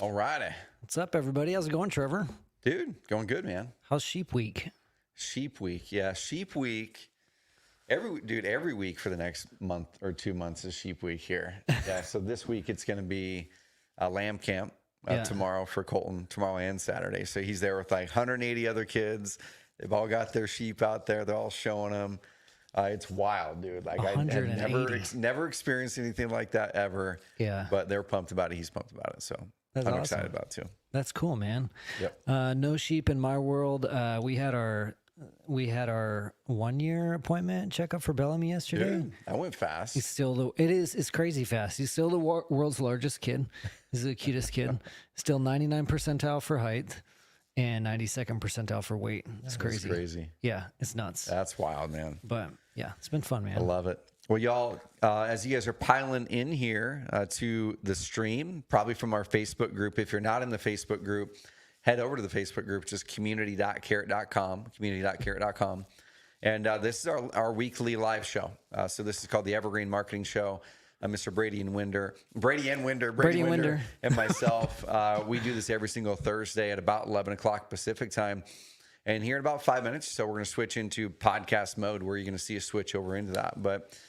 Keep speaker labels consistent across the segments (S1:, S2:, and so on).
S1: All righty.
S2: What's up, everybody? How's it going, Trevor?
S1: Dude, going good, man.
S2: How's Sheep Week?
S1: Sheep week. Yeah, sheep week. Every week for the next month or 2 months is sheep week here. Yeah, so this week it's going to be a lamb camp tomorrow for Colton, tomorrow and Saturday. So he's there with like 180 other kids. They've all got their sheep out there. They're all showing them. It's wild, dude. Like I have never experienced anything like that ever.
S2: Yeah.
S1: But they're pumped about it. He's pumped about it. So
S2: That's
S1: I'm
S2: awesome.
S1: excited about it too.
S2: That's cool, man.
S1: Yep.
S2: No sheep in my world. We had our 1 year appointment checkup for Bellamy yesterday.
S1: Dude, that went fast.
S2: He's still it's crazy fast. He's still the world's largest kid. He's the cutest kid. Still 99 percentile for height and 92nd percentile for weight. It's crazy.
S1: It's crazy.
S2: Yeah, it's nuts.
S1: That's wild, man.
S2: But yeah, it's been fun, man.
S1: I love it. Well, y'all, as you guys are piling in here to the stream, probably from our Facebook group. If you're not in the Facebook group, head over to the Facebook group, just community.carrot.com. And this is our weekly live show. So this is called the Evergreen Marketing Show. Mr. Brady and Winder, and myself. We do this every single Thursday at about 11 o'clock Pacific time. And here in about 5 minutes, so we're going to switch into podcast mode where you're going to see us switch over into that. But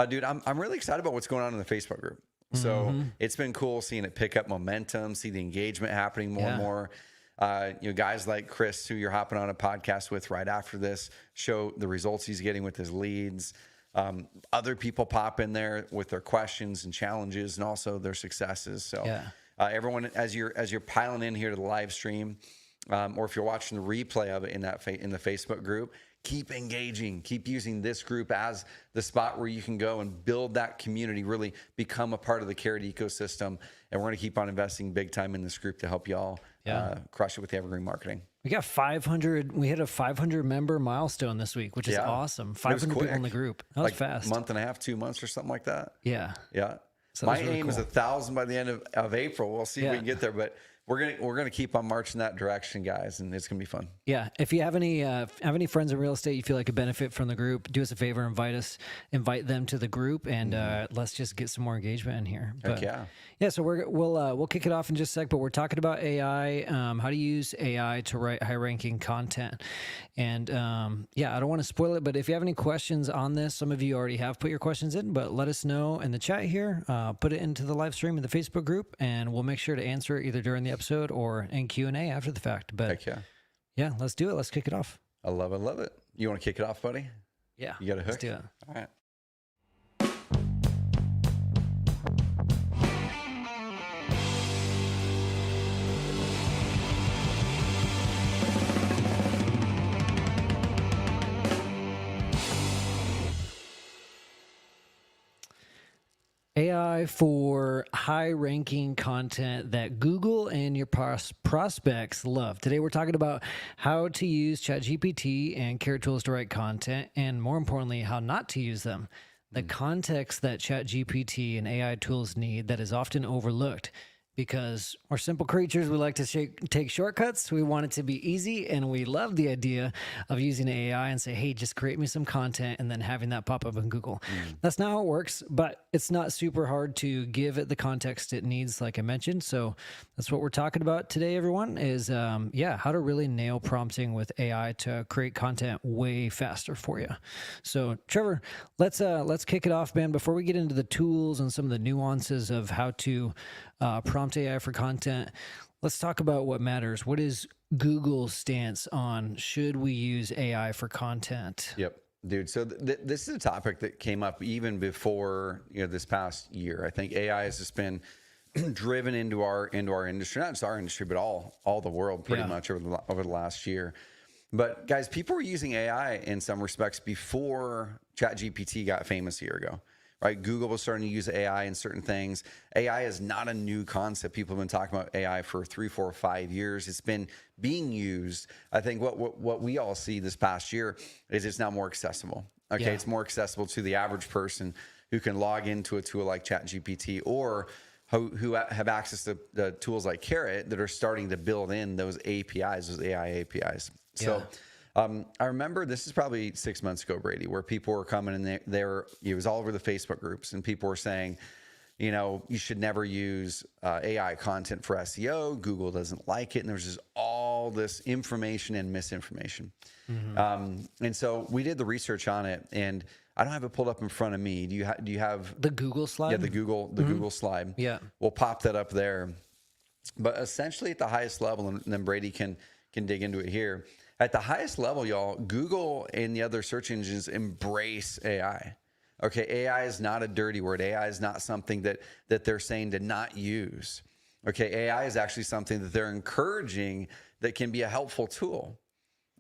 S1: dude, I'm really excited about what's going on in the Facebook group. So it's been cool seeing it pick up momentum, see the engagement happening more and more. Guys like Chris, who you're hopping on a podcast with right after this, show the results he's getting with his leads. Other people pop in there with their questions and challenges and also their successes. So everyone, as you're piling in here to the live stream, or if you're watching the replay of it in the Facebook group, keep engaging, keep using this group as the spot where you can go and build that community, really become a part of the Carrot ecosystem. And we're going to keep on investing big time in this group to help y'all crush it with the Evergreen marketing.
S2: We got 500. We hit a 500 member milestone this week, which is awesome. 500 people in the group. That was fast.
S1: Month and a half, 2 months or something like that.
S2: Yeah.
S1: Yeah.
S2: So
S1: my aim is 1,000 by the end of April. We'll see if we can get there, but we're gonna keep on marching that direction, guys, and it's gonna be fun.
S2: Yeah. If you have any friends in real estate you feel like could benefit from the group, do us a favor, invite them to the group, and let's just get some more engagement in here.
S1: Heck yeah.
S2: Yeah, so we'll kick it off in just a sec, but we're talking about AI, how to use AI to write high-ranking content. And I don't want to spoil it, but if you have any questions on this, some of you already have put your questions in, but let us know in the chat here. Put it into the live stream in the Facebook group, and we'll make sure to answer it either during the episode or in Q&A after the fact. But
S1: heck
S2: yeah, let's do it. Let's kick it off.
S1: I love it. You want to kick it off, buddy?
S2: Yeah.
S1: You got a hook?
S2: Let's do it.
S1: All right.
S2: AI for high-ranking content that Google and your prospects love. Today, we're talking about how to use ChatGPT and Carrot tools to write content, and more importantly, how not to use them. The context that ChatGPT and AI tools need that is often overlooked. Because we're simple creatures, we like to take shortcuts. We want it to be easy, and we love the idea of using AI and say, hey, just create me some content, and then having that pop up in Google. That's not how it works, but it's not super hard to give it the context it needs, like I mentioned. So that's what we're talking about today, everyone, is how to really nail prompting with AI to create content way faster for you. So Trevor, let's kick it off, man. Before we get into the tools and some of the nuances of how to prompt AI for content, let's talk about what matters. What is Google's stance on should we use AI for content?
S1: Yep, dude. So this is a topic that came up even before this past year. I think AI has just been driven into our industry, not just our industry, but all the world pretty much over the last year. But guys, people were using AI in some respects before ChatGPT got famous a year ago. Right? Google was starting to use AI in certain things. AI is not a new concept. People have been talking about AI for 3, 4, 5 years. It's been being used. I think what we all see this past year is it's now more accessible. Okay, it's more accessible to the average person who can log into a tool like ChatGPT or who have access to the tools like Carrot that are starting to build in those APIs, those AI APIs. So I remember this is probably 6 months ago, Brady, where people were coming in there. It was all over the Facebook groups, and people were saying, you should never use AI content for SEO. Google doesn't like it. And there's just all this information and misinformation. And so we did the research on it, and I don't have it pulled up in front of me. Do you have
S2: the Google slide?
S1: Yeah, the Google slide.
S2: Yeah.
S1: We'll pop that up there. But essentially at the highest level, and then Brady can dig into it here. At the highest level, y'all, Google and the other search engines embrace AI. Okay, AI is not a dirty word. AI is not something that they're saying to not use. Okay, AI is actually something that they're encouraging that can be a helpful tool.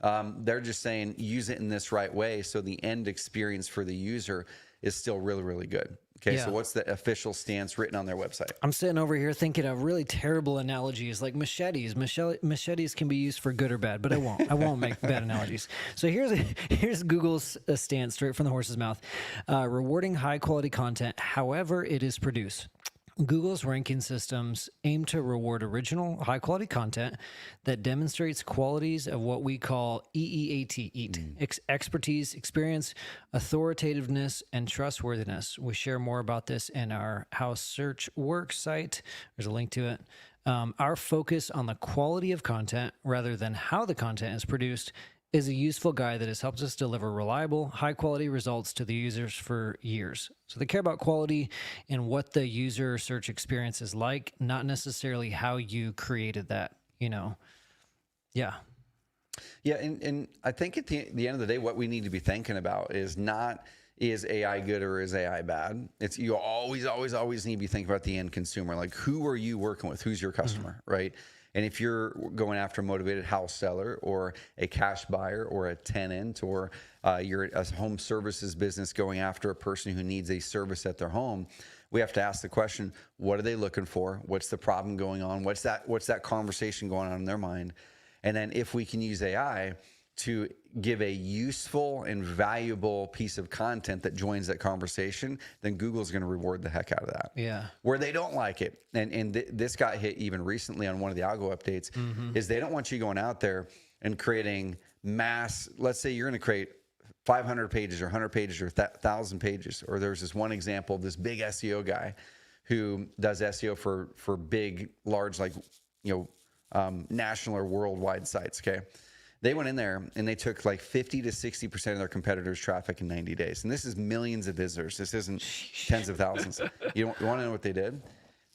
S1: They're just saying use it in this right way so the end experience for the user is still really, really good. Okay, so what's the official stance written on their website?
S2: I'm sitting over here thinking of really terrible analogies like machetes. Machetes can be used for good or bad, but I won't make bad analogies. So here's Google's stance straight from the horse's mouth. Rewarding high quality content, however it is produced. Google's ranking systems aim to reward original, high-quality content that demonstrates qualities of what we call EEAT, expertise, experience, authoritativeness, and trustworthiness. We share more about this in our How Search Works site. There's a link to it. Our focus on the quality of content rather than how the content is produced is a useful guide that has helped us deliver reliable, high-quality results to the users for years. So they care about quality and what the user search experience is like, not necessarily how you created that, Yeah.
S1: Yeah, and I think at the end of the day, what we need to be thinking about is not is AI good or is AI bad? It's you always need to be thinking about the end consumer. Like, who are you working with? Who's your customer, right? And if you're going after a motivated house seller or a cash buyer or a tenant, or you're a home services business going after a person who needs a service at their home, we have to ask the question, what are they looking for? What's the problem going on? What's that conversation going on in their mind? And then if we can use AI to give a useful and valuable piece of content that joins that conversation, then Google's going to reward the heck out of that.
S2: Yeah.
S1: Where they don't like it, and this got hit even recently on one of the algo updates, is they don't want you going out there and creating mass. Let's say you're going to create 500 pages or 100 pages or 1,000 pages. Or there's this one example of this big SEO guy who does SEO for big, large, national or worldwide sites. Okay. They went in there and they took like 50 to 60% of their competitors' traffic in 90 days. And this is millions of visitors. This isn't tens of thousands. You want to know what they did?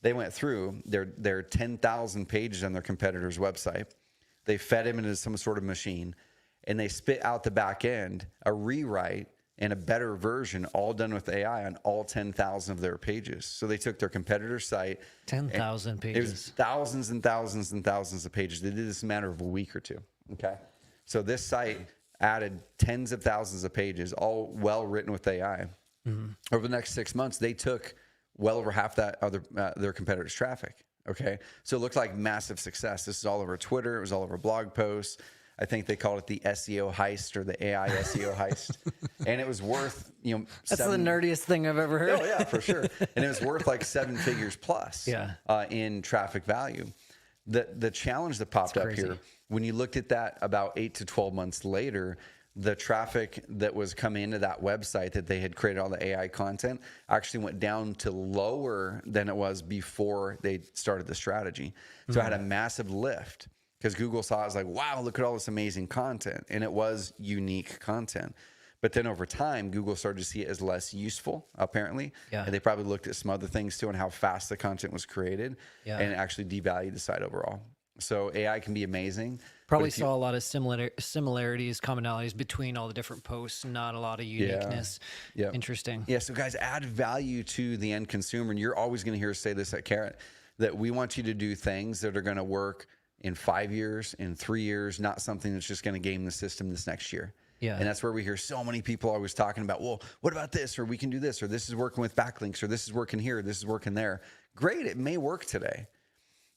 S1: They went through their 10,000 pages on their competitor's website. They fed him into some sort of machine, and they spit out the back end a rewrite and a better version, all done with AI on all 10,000 of their pages. So they took their competitor's site.
S2: 10,000 pages.
S1: It was thousands and thousands and thousands of pages. They did this in a matter of a week or two. Okay. So this site added tens of thousands of pages, all well written with AI. Over the next 6 months, they took well over half that other their competitors' traffic. Okay. So it looked like massive success. This is all over Twitter. It was all over blog posts. I think they called it the SEO heist or the AI SEO heist. And it was worth,
S2: that's the nerdiest thing I've ever heard.
S1: Oh yeah, for sure. And it was worth like 7 figures plus in traffic value. The challenge that popped up here, when you looked at that about 8 to 12 months later, the traffic that was coming into that website that they had created all the AI content actually went down to lower than it was before they started the strategy. So it had a massive lift because Google saw it as like, wow, look at all this amazing content. And it was unique content. But then over time, Google started to see it as less useful, apparently.
S2: Yeah.
S1: And they probably looked at some other things too and how fast the content was created and actually devalued the site overall. So AI can be amazing.
S2: Probably saw a lot of similarities, commonalities between all the different posts, not a lot of uniqueness.
S1: Yeah.
S2: Interesting.
S1: Yeah. So guys, add value to the end consumer. And you're always going to hear us say this at Carrot, that we want you to do things that are going to work in 5 years, in 3 years, not something that's just going to game the system this next year.
S2: Yeah.
S1: And that's where we hear so many people always talking about, well, what about this? Or we can do this, or this is working with backlinks, or this is working here, or this is working there. Great. It may work today.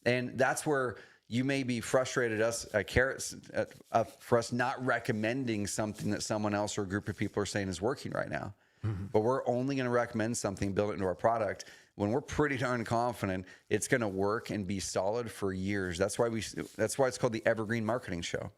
S1: And that's where you may be frustrated us at Carrots for us not recommending something that someone else or a group of people are saying is working right now. But we're only going to recommend something, build it into our product when we're pretty darn confident it's going to work and be solid for years. That's why it's called the Evergreen Marketing Show.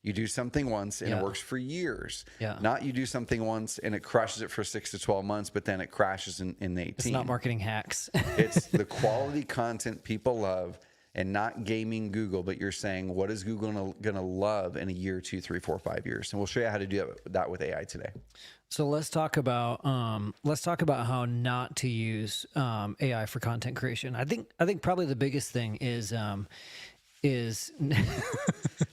S1: You do something once and it
S2: Yeah.
S1: works for years.
S2: Yeah.
S1: Not you do something once and it crushes it for 6 to 12 months, but then it crashes in 18.
S2: It's not marketing hacks.
S1: It's the quality content people love, and not gaming Google, but you're saying, what is Google gonna love in a year, 2, 3, 4, 5 years? And we'll show you how to do that with AI today.
S2: So let's talk about how not to use AI for content creation. I think probably the biggest thing is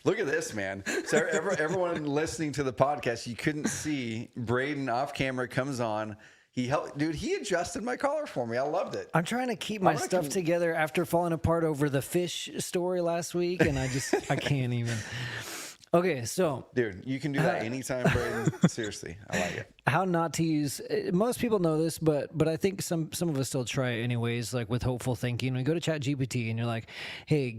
S1: Look at this, man. So everyone listening to the podcast, you couldn't see Braden off camera comes on. He helped, dude. He adjusted my collar for me. I loved it.
S2: I'm trying to keep my stuff together after falling apart over the fish story last week, and I can't even. Okay, so
S1: dude, you can do that anytime, Braden. Seriously, I like it.
S2: How not to use. Most people know this, but I think some of us still try it anyways. Like with hopeful thinking, we go to ChatGPT and you're like, "Hey,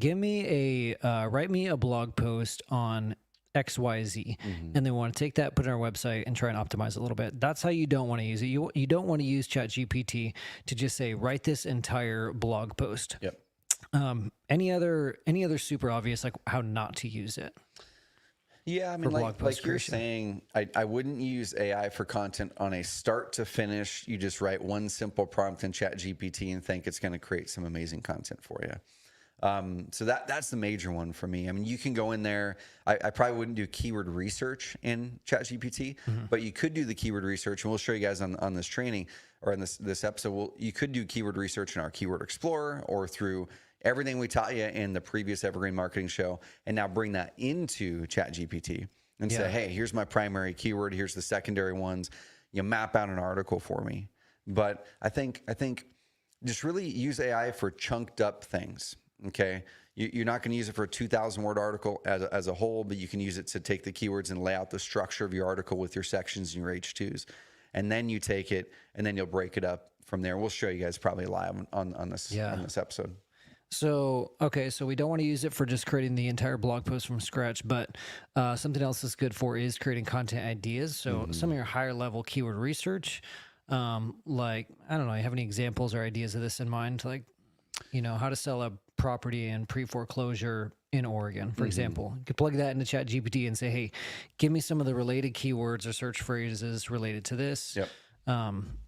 S2: write me a blog post on XYZ," and they want to take that, put it on our website, and try and optimize it a little bit. That's how you don't want to use it. You don't want to use ChatGPT to just say, "Write this entire blog post."
S1: Yep.
S2: Any other super obvious like how not to use it?
S1: Yeah, I mean, like you're saying, I wouldn't use AI for content on a start to finish. You just write one simple prompt in ChatGPT and think it's going to create some amazing content for you. So that's the major one for me. I mean, you can go in there. I probably wouldn't do keyword research in ChatGPT, but you could do the keyword research, and we'll show you guys on this training or in this episode. You could do keyword research in our Keyword Explorer or through everything we taught you in the previous Evergreen Marketing Show, and now bring that into ChatGPT and say, hey, here's my primary keyword. Here's the secondary ones. You map out an article for me. But I think just really use AI for chunked up things. Okay. You're not going to use it for a 2,000 word article as a whole, but you can use it to take the keywords and lay out the structure of your article with your sections and your H2s. And then you take it and then you'll break it up from there. We'll show you guys probably live on this episode.
S2: So, okay, so we don't want to use it for just creating the entire blog post from scratch, but something else it's good for is creating content ideas. So some of your higher level keyword research, like, I don't know, you have any examples or ideas of this in mind? Like, how to sell a property in pre-foreclosure in Oregon, for example. You could plug that into ChatGPT and say, hey, give me some of the related keywords or search phrases related to this.
S1: Yep.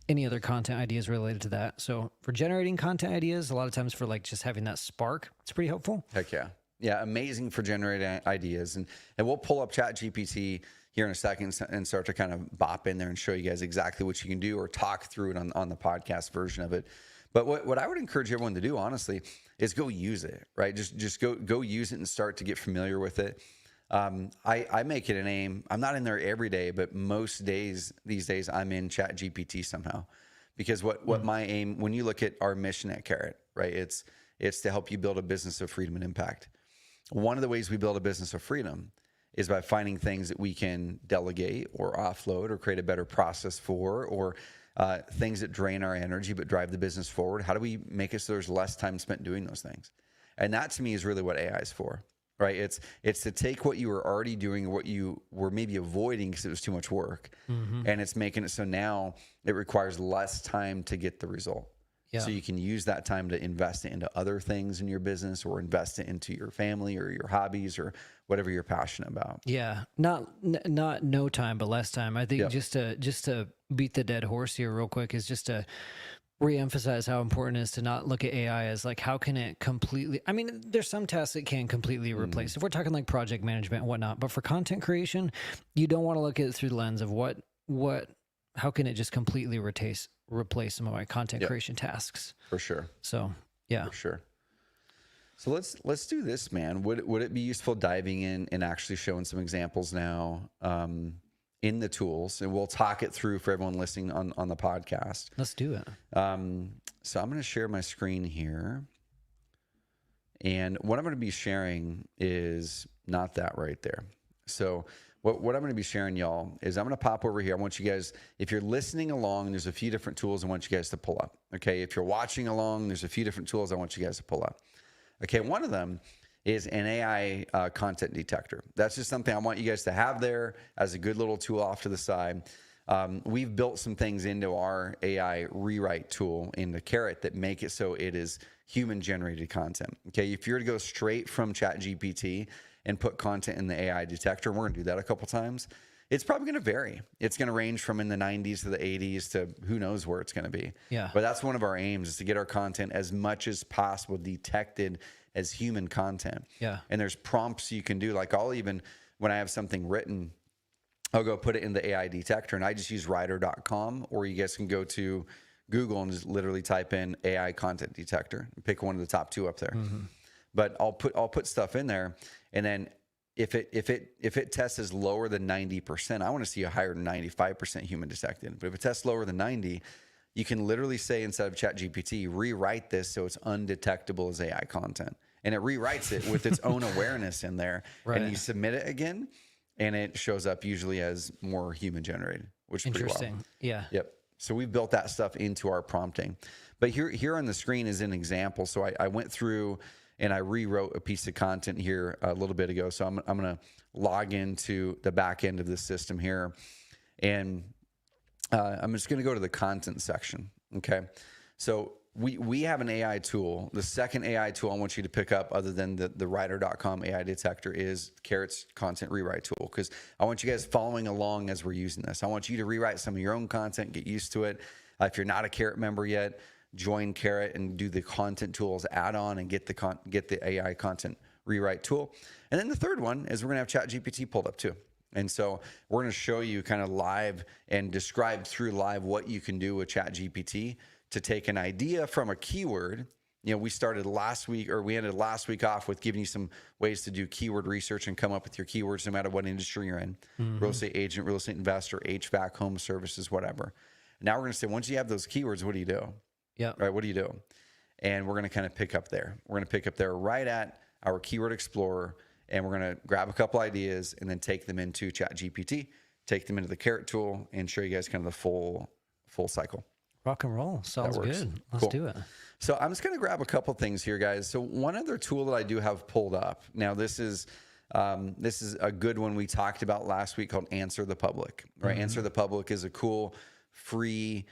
S2: Any other content ideas related to that. So for generating content ideas, a lot of times for like just having that spark, it's pretty helpful.
S1: Heck yeah. Yeah. Amazing for generating ideas. And we'll pull up ChatGPT here in a second and start to kind of bop in there and show you guys exactly what you can do or talk through it on the podcast version of it. But what I would encourage everyone to do, honestly, is go use it, right? Just go use it and start to get familiar with it. I make it an aim. I'm not in there every day, but most days these days I'm in ChatGPT somehow, because what my aim, when you look at our mission at Carrot, right? It's to help you build a business of freedom and impact. One of the ways we build a business of freedom is by finding things that we can delegate or offload or create a better process for, or things that drain our energy but drive the business forward. How do we make it so there's less time spent doing those things? And that to me is really what AI is for. Right. It's to take what you were already doing or what you were maybe avoiding because it was too much work. And it's making it so now it requires less time to get the result. Yeah. So you can use that time to invest it into other things in your business or invest it into your family or your hobbies or whatever you're passionate about.
S2: Yeah. Not no time, but less time. I think just to beat the dead horse here real quick is just to reemphasize how important it is to not look at AI as like, how can it completely, I mean, there's some tasks it can completely replace. If we're talking like project management and whatnot, but for content creation, you don't want to look at it through the lens of how can it just completely replace some of my content creation tasks? For
S1: sure.
S2: So, yeah.
S1: For sure. So let's do this, man. Would it be useful diving in and actually showing some examples now, in the tools, and we'll talk it through for everyone listening on the podcast.
S2: Let's do it.
S1: So I'm going to share my screen here. And what I'm going to be sharing is not that right there. So what I'm going to be sharing, y'all, is I'm going to pop over here. I want you guys, if you're listening along, there's a few different tools I want you guys to pull up. Okay. If you're watching along, there's a few different tools I want you guys to pull up. Okay. One of them is an AI content detector. That's just something I want you guys to have there as a good little tool off to the side. We've built some things into our AI rewrite tool in the Carrot that make it so it is human generated content. Okay, if you were to go straight from ChatGPT and put content in the AI detector, and we're going to do that a couple times, it's probably going to vary. It's going to range from in the 90s to the 80s to who knows where it's going to be.
S2: Yeah.
S1: But that's one of our aims, is to get our content as much as possible detected as human content.
S2: Yeah.
S1: And there's prompts you can do. Like I'll even, when I have something written, I'll go put it in the AI detector, and I just use writer.com, or you guys can go to Google and just literally type in AI content detector and pick one of the top 2 up there. But I'll put stuff in there, and then if it tests as lower than 90%, I want to see a higher than 95% human detected. But if it tests lower than 90, you can literally say inside of ChatGPT, rewrite this so it's undetectable as AI content. And it rewrites it with its own awareness in there.
S2: Right.
S1: And you submit it again, and it shows up usually as more human generated, which is pretty
S2: Interesting.
S1: wild.
S2: Yeah.
S1: Yep. So we've built that stuff into our prompting. But here on the screen is an example. So I went through and I rewrote a piece of content here a little bit ago. So I'm going to log into the back end of the system here. And I'm just going to go to the content section. Okay. So we have an AI tool. The second AI tool I want you to pick up, other than the writer.com AI detector, is Carrot's content rewrite tool. Because I want you guys following along as we're using this. I want you to rewrite some of your own content, get used to it. If you're not a Carrot member yet, join Carrot and do the content tools add-on and get the AI content rewrite tool. And then the third one is we're going to have ChatGPT pulled up too. And so we're going to show you kind of live and describe through live what you can do with ChatGPT to take an idea from a keyword. You know, we ended last week off with giving you some ways to do keyword research and come up with your keywords no matter what industry you're in. Real estate agent, real estate investor, HVAC, home services, whatever. Now we're going to say, once you have those keywords, what do you do?
S2: Yeah.
S1: Right. What do you do? And we're going to kind of pick up there. We're going to pick up there right at our Keyword Explorer, and we're going to grab a couple ideas and then take them into ChatGPT, take them into the Carrot tool, and show you guys kind of the full cycle.
S2: Rock and roll. Sounds good. Let's do it.
S1: So I'm just going to grab a couple things here, guys. So one other tool that I do have pulled up. Now this is a good one we talked about last week called Answer the Public. Right. Answer the Public is a cool free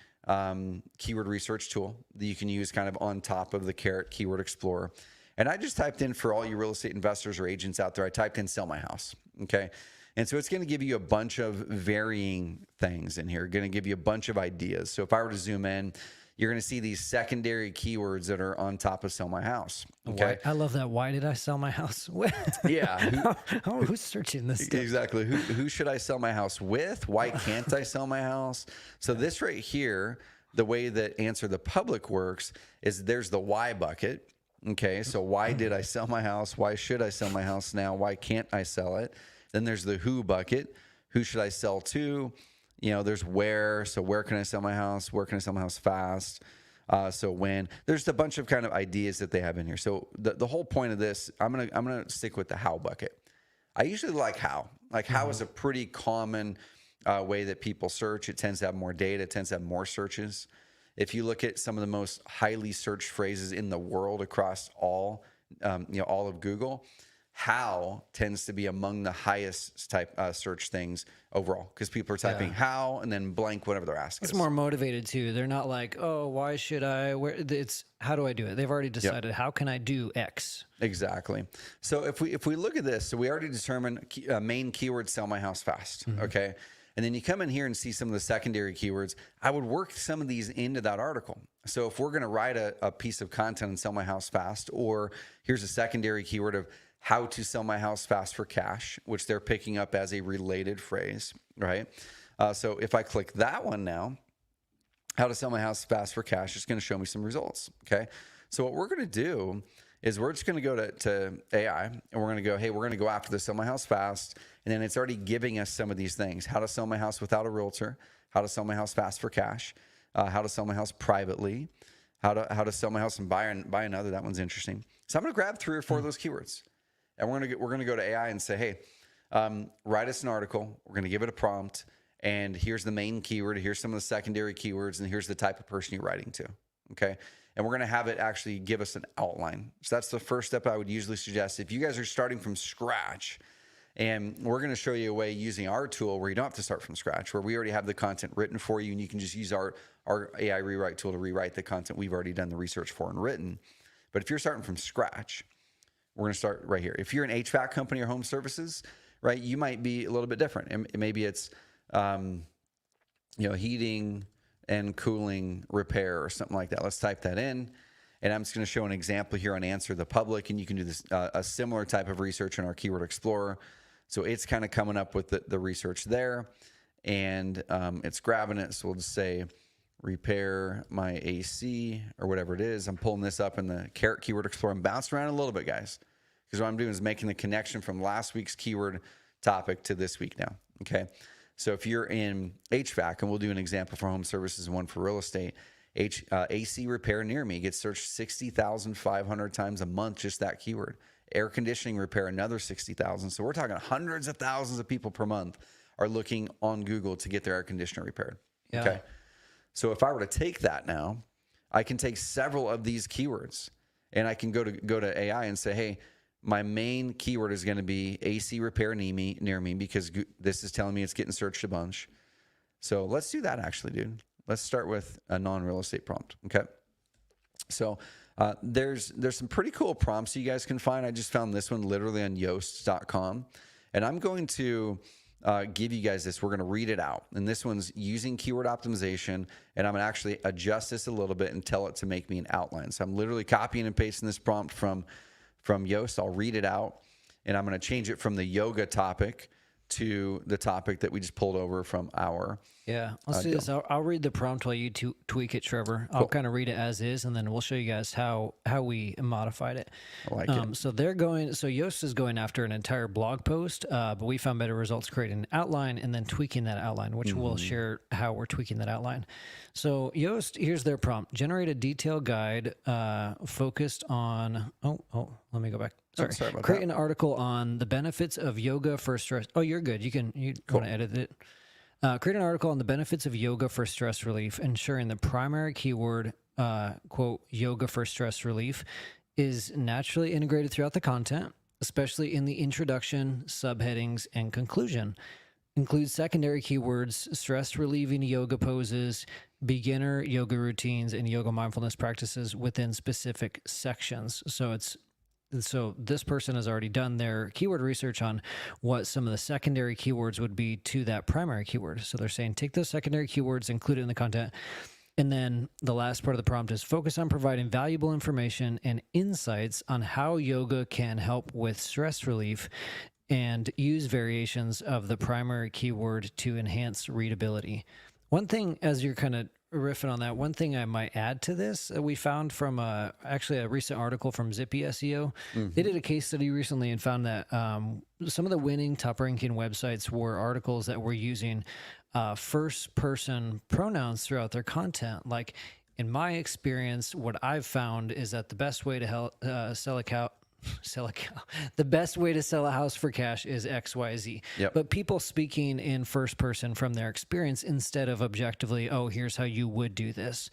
S1: keyword research tool that you can use kind of on top of the Carrot Keyword Explorer. And I just typed in, for all you real estate investors or agents out there, I typed in sell my house. Okay. And so it's going to give you a bunch of varying things in here, going to give you a bunch of ideas. So if I were to zoom in, you're going to see these secondary keywords that are on top of sell my house. Okay.
S2: I love that. Why did I sell my house?
S1: Yeah.
S2: Who's searching this stuff?
S1: Exactly. Who should I sell my house with? Why can't I sell my house? So this right here, the way that Answer the Public works is there's the why bucket. Okay. So why did I sell my house? Why should I sell my house now? Why can't I sell it? Then there's the who bucket. Who should I sell to? You know, there's where. So where can I sell my house? Where can I sell my house fast? So when. There's a bunch of kind of ideas that they have in here. So the whole point of this, I'm gonna stick with the how bucket. I usually like how. Like how is a pretty common way that people search. It tends to have more data. It tends to have more searches. If you look at some of the most highly searched phrases in the world across all of Google, how tends to be among the highest type search things overall, because people are typing how and then blank whatever they're asking.
S2: It's more motivated too. They're not like, oh, why should I? It's how do I do it? They've already decided how can I do X.
S1: Exactly. So if we look at this, so we already determined main keyword sell my house fast. Okay. And then you come in here and see some of the secondary keywords. I would work some of these into that article. So if we're going to write a piece of content and sell my house fast, or here's a secondary keyword of how to sell my house fast for cash, which they're picking up as a related phrase, right? So if I click that one now, how to sell my house fast for cash, it's going to show me some results, okay? So what we're going to do is we're just going to go to AI, and we're going to go, hey, we're going to go after the sell my house fast, and then it's already giving us some of these things: how to sell my house without a realtor, how to sell my house fast for cash, how to sell my house privately, how to sell my house and buy another. That one's interesting. So I'm going to grab 3 or 4 of those keywords, and we're going to go to AI and say, hey, write us an article. We're going to give it a prompt, and here's the main keyword. Here's some of the secondary keywords, and here's the type of person you're writing to. Okay. And we're going to have it actually give us an outline. So that's the first step I would usually suggest. If you guys are starting from scratch, and we're going to show you a way using our tool where you don't have to start from scratch, where we already have the content written for you, and you can just use our AI rewrite tool to rewrite the content we've already done the research for and written. But if you're starting from scratch, We're going to start right here. If you're an HVAC company or home services, right, you might be a little bit different. And maybe it's, heating and cooling repair or something like that. Let's type that in. And I'm just going to show an example here on Answer the Public. And you can do this a similar type of research in our Keyword Explorer. So it's kind of coming up with the research there. And it's grabbing it. So we'll just say repair my AC or whatever it is. I'm pulling this up in the Carrot Keyword Explorer. I'm bouncing around a little bit, guys, because what I'm doing is making the connection from last week's keyword topic to this week now. Okay. So if you're in HVAC, and we'll do an example for home services and one for real estate, AC repair near me gets searched 60,500 times a month, just that keyword. Air conditioning repair, another 60,000. So we're talking hundreds of thousands of people per month are looking on Google to get their air conditioner repaired.
S2: Yeah.
S1: Okay. So if I were to take that now, I can take several of these keywords and I can go to AI and say, hey, my main keyword is going to be AC repair near me because this is telling me it's getting searched a bunch. So let's do that actually, dude. Let's start with a non-real estate prompt. Okay. So there's some pretty cool prompts you guys can find. I just found this one literally on yoast.com. And I'm going to give you guys this. We're going to read it out. And this one's using keyword optimization. And I'm going to actually adjust this a little bit and tell it to make me an outline. So I'm literally copying and pasting this prompt from Yoast. I'll read it out. And I'm going to change it from the yoga topic to the topic that we just pulled over from our.
S2: Yeah, let's do this. I'll read the prompt while you tweak it, Trevor. Cool. I'll kind of read it as is, and then we'll show you guys how we modified it.
S1: I like it.
S2: So Yoast is going after an entire blog post, but we found better results creating an outline and then tweaking that outline, which we'll share how we're tweaking that outline. So Yoast, here's their prompt: generate a detailed guide focused on. Let me go back. Sorry about create that. An article on the benefits of yoga for stress. Oh, you're good. You want to edit it. Create an article on the benefits of yoga for stress relief, ensuring the primary keyword, quote, yoga for stress relief, is naturally integrated throughout the content, especially in the introduction, subheadings, and conclusion. Include secondary keywords, stress relieving yoga poses, beginner yoga routines, and yoga mindfulness practices within specific sections. So this person has already done their keyword research on what some of the secondary keywords would be to that primary keyword. So they're saying take those secondary keywords, include it in the content. And then the last part of the prompt is focus on providing valuable information and insights on how yoga can help with stress relief and use variations of the primary keyword to enhance readability. One thing, as you're kind of riffing on that, one thing I might add to this, we found from actually a recent article from Zippy SEO. They did a case study recently and found that some of the winning top ranking websites were articles that were using first person pronouns throughout their content. Like in my experience, what I've found is that the best way to sell a cow. The best way to sell a house for cash is XYZ.
S1: Yep.
S2: But people speaking in first person from their experience instead of objectively, oh, here's how you would do this.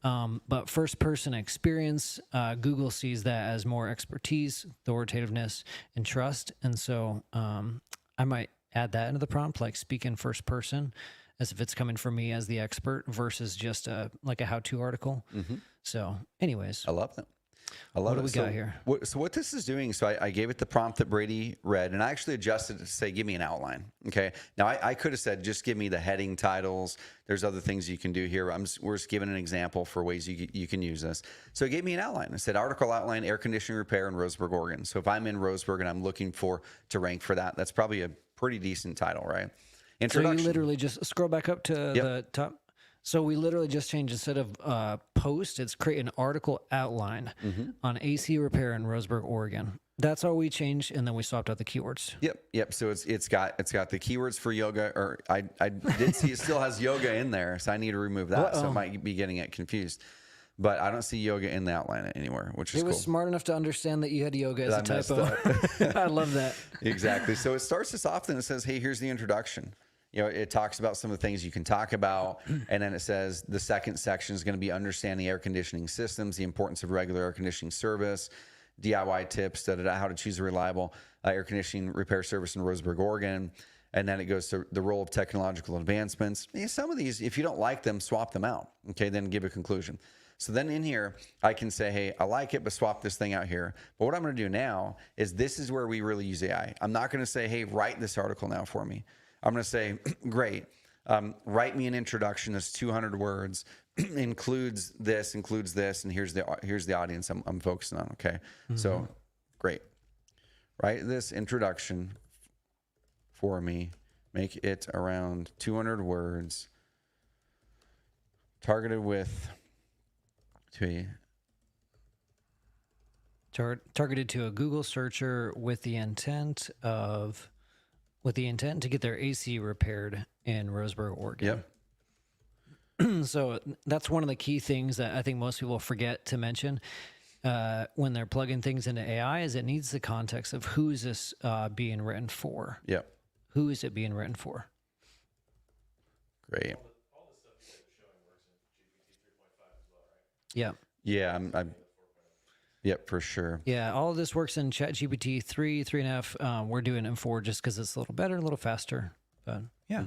S2: But first person experience, Google sees that as more expertise, authoritativeness, and trust. And so I might add that into the prompt, like speak in first person as if it's coming from me as the expert versus just like a how-to article. So anyways.
S1: I love that. I love
S2: what do we got here?
S1: So what this is doing, so I gave it the prompt that Brady read, and I actually adjusted it to say, give me an outline. Okay. Now I could have said, just give me the heading titles. There's other things you can do here. We're just giving an example for ways you can use this. So it gave me an outline. I said, article outline, air conditioning repair in Roseburg, Oregon. So if I'm in Roseburg and I'm looking to rank for that, that's probably a pretty decent title, right? Introduction.
S2: So you literally just scroll back up to the top. So we literally just changed, instead of post, it's create an article outline on AC repair in Roseburg, Oregon. That's all we changed, and then we swapped out the keywords.
S1: Yep. So it's got the keywords for yoga, or I did see it still has yoga in there, so I need to remove that. So I might be getting it confused. But I don't see yoga in the outline anywhere, which is cool.
S2: It was smart enough to understand that you had yoga as a typo. I love that.
S1: Exactly. So it starts us off, and it says, hey, here's the introduction. It talks about some of the things you can talk about. And then it says the second section is going to be understanding air conditioning systems, the importance of regular air conditioning service, DIY tips, how to choose a reliable air conditioning repair service in Roseburg, Oregon. And then it goes to the role of technological advancements. Some of these, if you don't like them, swap them out. Okay, then give a conclusion. So then in here, I can say, hey, I like it, but swap this thing out here. But what I'm going to do now is this is where we really use AI. I'm not going to say, hey, write this article now for me. I'm going to say, great, write me an introduction that's 200 words, includes this, and here's the audience I'm focusing on. Okay, so great. Write this introduction for me. Make it around 200 words. Targeted with
S2: targeted to a Google searcher with the intent to get their AC repaired in Roseburg, Oregon.
S1: Yep.
S2: So that's one of the key things that I think most people forget to mention when they're plugging things into AI is it needs the context of who is this being written for?
S1: Yep.
S2: Who is it being written for?
S1: Great.
S3: All the stuff you guys are showing works in GPT 3.5 as well, right?
S2: Yeah.
S1: Yeah, yep, for sure.
S2: Yeah, all of this works in ChatGPT 3.5. We're doing it 4 just because it's a little better, a little faster. But yeah.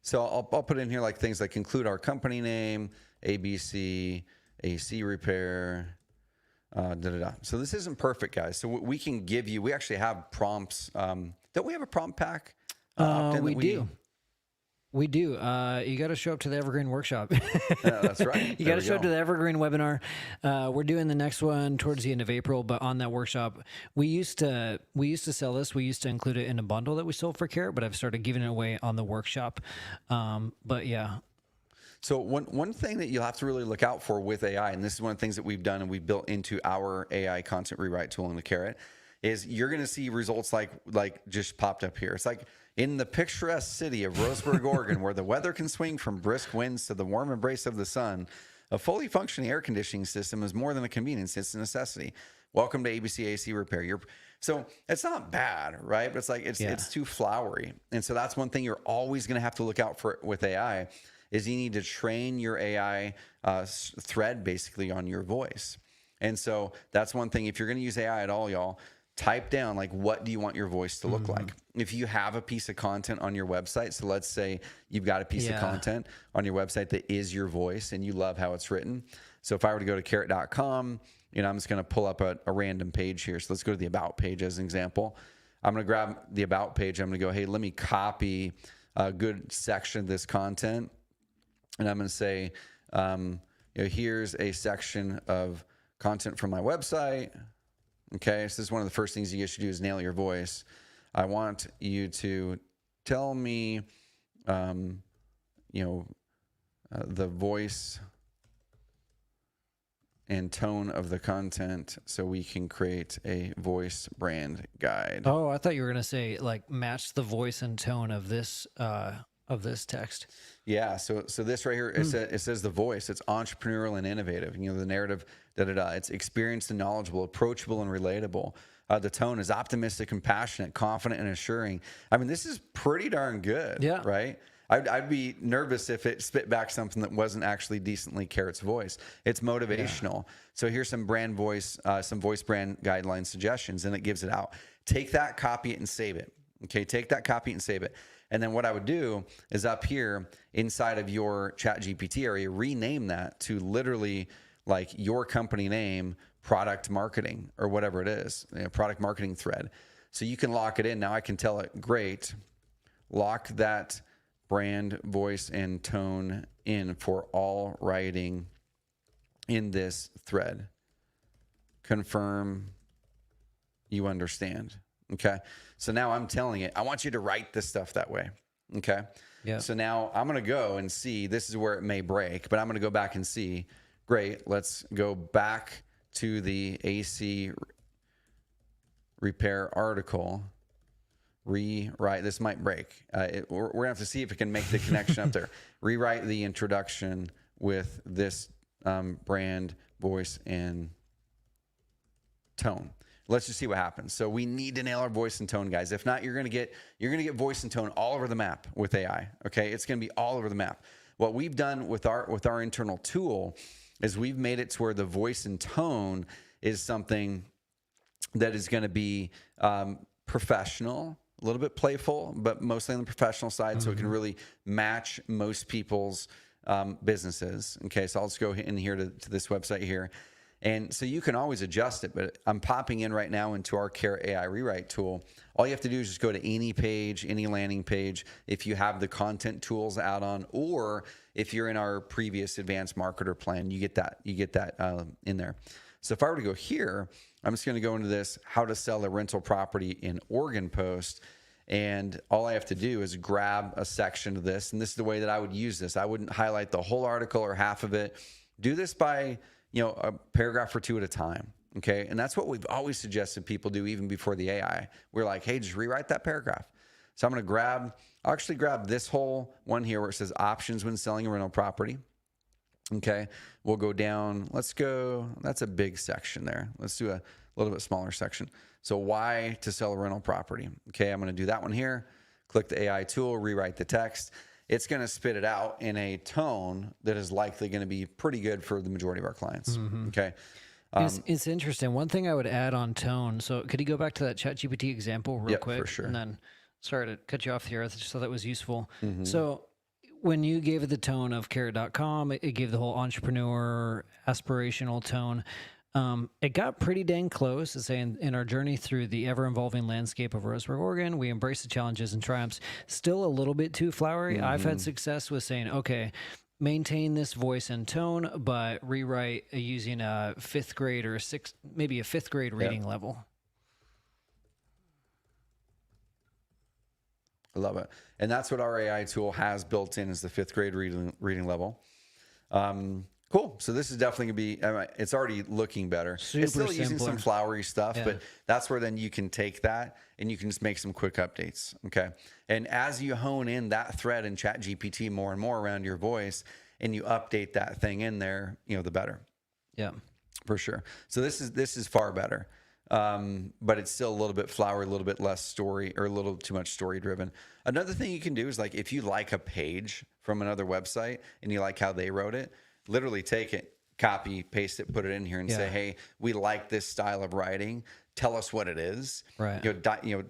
S1: So I'll put in here like things like include our company name, ABC, AC repair, So this isn't perfect, guys. So we can give you, we actually have prompts. Don't we have a prompt pack?
S2: We do. We do. You got to show up to the Evergreen workshop.
S1: That's right.
S2: You got to show up to the Evergreen webinar. We're doing the next one towards the end of April, but on that workshop, we used to sell this. We used to include it in a bundle that we sold for Carrot, but I've started giving it away on the workshop. But yeah.
S1: So one thing that you'll have to really look out for with AI, and this is one of the things that we've done and we built into our AI content rewrite tool in the Carrot, is you're going to see results like just popped up here. It's like in the picturesque city of Roseburg, Oregon, where the weather can swing from brisk winds to the warm embrace of the sun, a fully functioning air conditioning system is more than a convenience; it's a necessity. Welcome to ABC AC Repair. So it's not bad, right? But it's like it's too flowery, and so that's one thing you're always going to have to look out for with AI. Is you need to train your AI thread basically on your voice. And so that's one thing. If you're going to use AI at all, y'all, type down like, what do you want your voice to look like? If you have a piece of content on your website, so let's say you've got a piece of content on your website that is your voice and you love how it's written. So if I were to go to carrot.com, I'm just going to pull up a random page here. So let's go to the about page as an example. I'm going to grab the about page. I'm going to go, hey, let me copy a good section of this content. And I'm going to say, here's a section of content from my website. Okay, so this is one of the first things you guys should do is nail your voice. I want you to tell me, the voice and tone of the content so we can create a voice brand guide.
S2: Oh, I thought you were going to say like match the voice and tone of this text.
S1: Yeah, so this right here, it says the voice. It's entrepreneurial and innovative. The narrative, it's experienced and knowledgeable, approachable and relatable. The tone is optimistic and passionate, confident and assuring. I mean, this is pretty darn good, right? I'd be nervous if it spit back something that wasn't actually decently Carrot's voice. It's motivational. Yeah. So here's some some voice brand guideline suggestions, and it gives it out. Take that, copy it, and save it. Okay, take that, copy it, and save it. And then what I would do is up here inside of your ChatGPT area, rename that to literally like your company name, product marketing, or whatever it is, product marketing thread. So you can lock it in. Now I can tell it, great, lock that brand, voice, and tone in for all writing in this thread. Confirm you understand. Okay. So now I'm telling it, I want you to write this stuff that way. Okay. Yeah. So now I'm going to go and see, this is where it may break, but I'm going to go back and see, great. Let's go back to the AC repair article, rewrite. This might break. We're going to have to see if it can make the connection up there. Rewrite the introduction with this brand, voice, and tone. Let's just see what happens. So we need to nail our voice and tone, guys. If not, you're gonna get voice and tone all over the map with AI. Okay, it's gonna be all over the map. What we've done with our internal tool is we've made it to where the voice and tone is something that is going to be professional, a little bit playful, but mostly on the professional side, so it can really match most people's businesses. Okay, so I'll just go in here to this website here. And so you can always adjust it, but I'm popping in right now into our Carrot AI rewrite tool. All you have to do is just go to any page, any landing page, if you have the content tools add-on, or if you're in our previous advanced marketer plan, you get that in there. So if I were to go here, I'm just going to go into this, how to sell a rental property in Oregon post. And all I have to do is grab a section of this. And this is the way that I would use this. I wouldn't highlight the whole article or half of it. Do this by, a paragraph or two at a time. Okay. And that's what we've always suggested people do even before the AI. We're like, hey, just rewrite that paragraph. So I'll actually grab this whole one here where it says options when selling a rental property. Okay. We'll go down. That's a big section there. Let's do a little bit smaller section. So why to sell a rental property? Okay. I'm going to do that one here. Click the AI tool, rewrite the text. It's going to spit it out in a tone that is likely going to be pretty good for the majority of our clients. Okay.
S2: It's interesting. One thing I would add on tone. So could you go back to that ChatGPT example real quick?
S1: For sure.
S2: And then, sorry to cut you off here. I just thought that was useful. So when you gave it the tone of carrot.com, it gave the whole entrepreneur aspirational tone. It got pretty dang close to saying, in our journey through the ever-evolving landscape of Roseburg, Oregon, we embrace the challenges and triumphs. Still a little bit too flowery. I've had success with saying, okay, maintain this voice and tone, but rewrite using a fifth grade or maybe a fifth grade reading level.
S1: I love it. And that's what our AI tool has built in, is the fifth grade reading level. Cool. So this is definitely going to be, it's already looking better. It's still using some flowery stuff, but that's where then you can take that and you can just make some quick updates. Okay. And as you hone in that thread in ChatGPT more and more around your voice and you update that thing in there, the better.
S2: Yeah,
S1: for sure. So this is far better. But it's still a little bit flowery, a little bit less story, or a little too much story driven. Another thing you can do is, like, if you like a page from another website and you like how they wrote it, literally take it, copy, paste it, put it in here and say, hey, we like this style of writing. Tell us what it is. Right.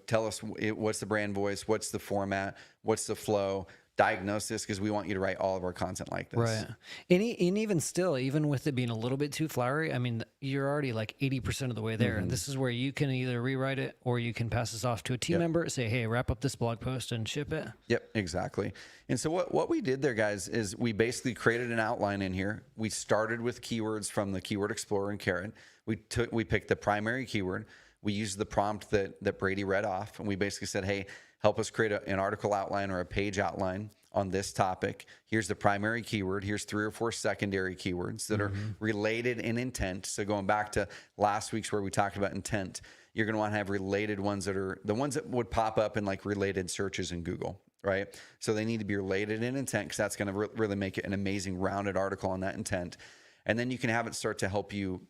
S1: Tell us what's the brand voice, what's the format, what's the flow. Diagnose this, because we want you to write all of our content like this.
S2: Right. And even still, even with it being a little bit too flowery, I mean, you're already like 80% of the way there. And this is where you can either rewrite it or you can pass this off to a team member, say, hey, wrap up this blog post and ship it.
S1: Yep, exactly. And so what we did there, guys, is we basically created an outline in here. We started with keywords from the Keyword Explorer in Carrot. We picked the primary keyword. We used the prompt that Brady read off, and we basically said, hey, help us create an article outline or a page outline on this topic. Here's the primary keyword. Here's 3 or 4 secondary keywords that are related in intent. So going back to last week's where we talked about intent, you're going to want to have related ones that are the ones that would pop up in like related searches in Google, right? So they need to be related in intent, because that's going to really make it an amazing rounded article on that intent. And then you can have it start to help you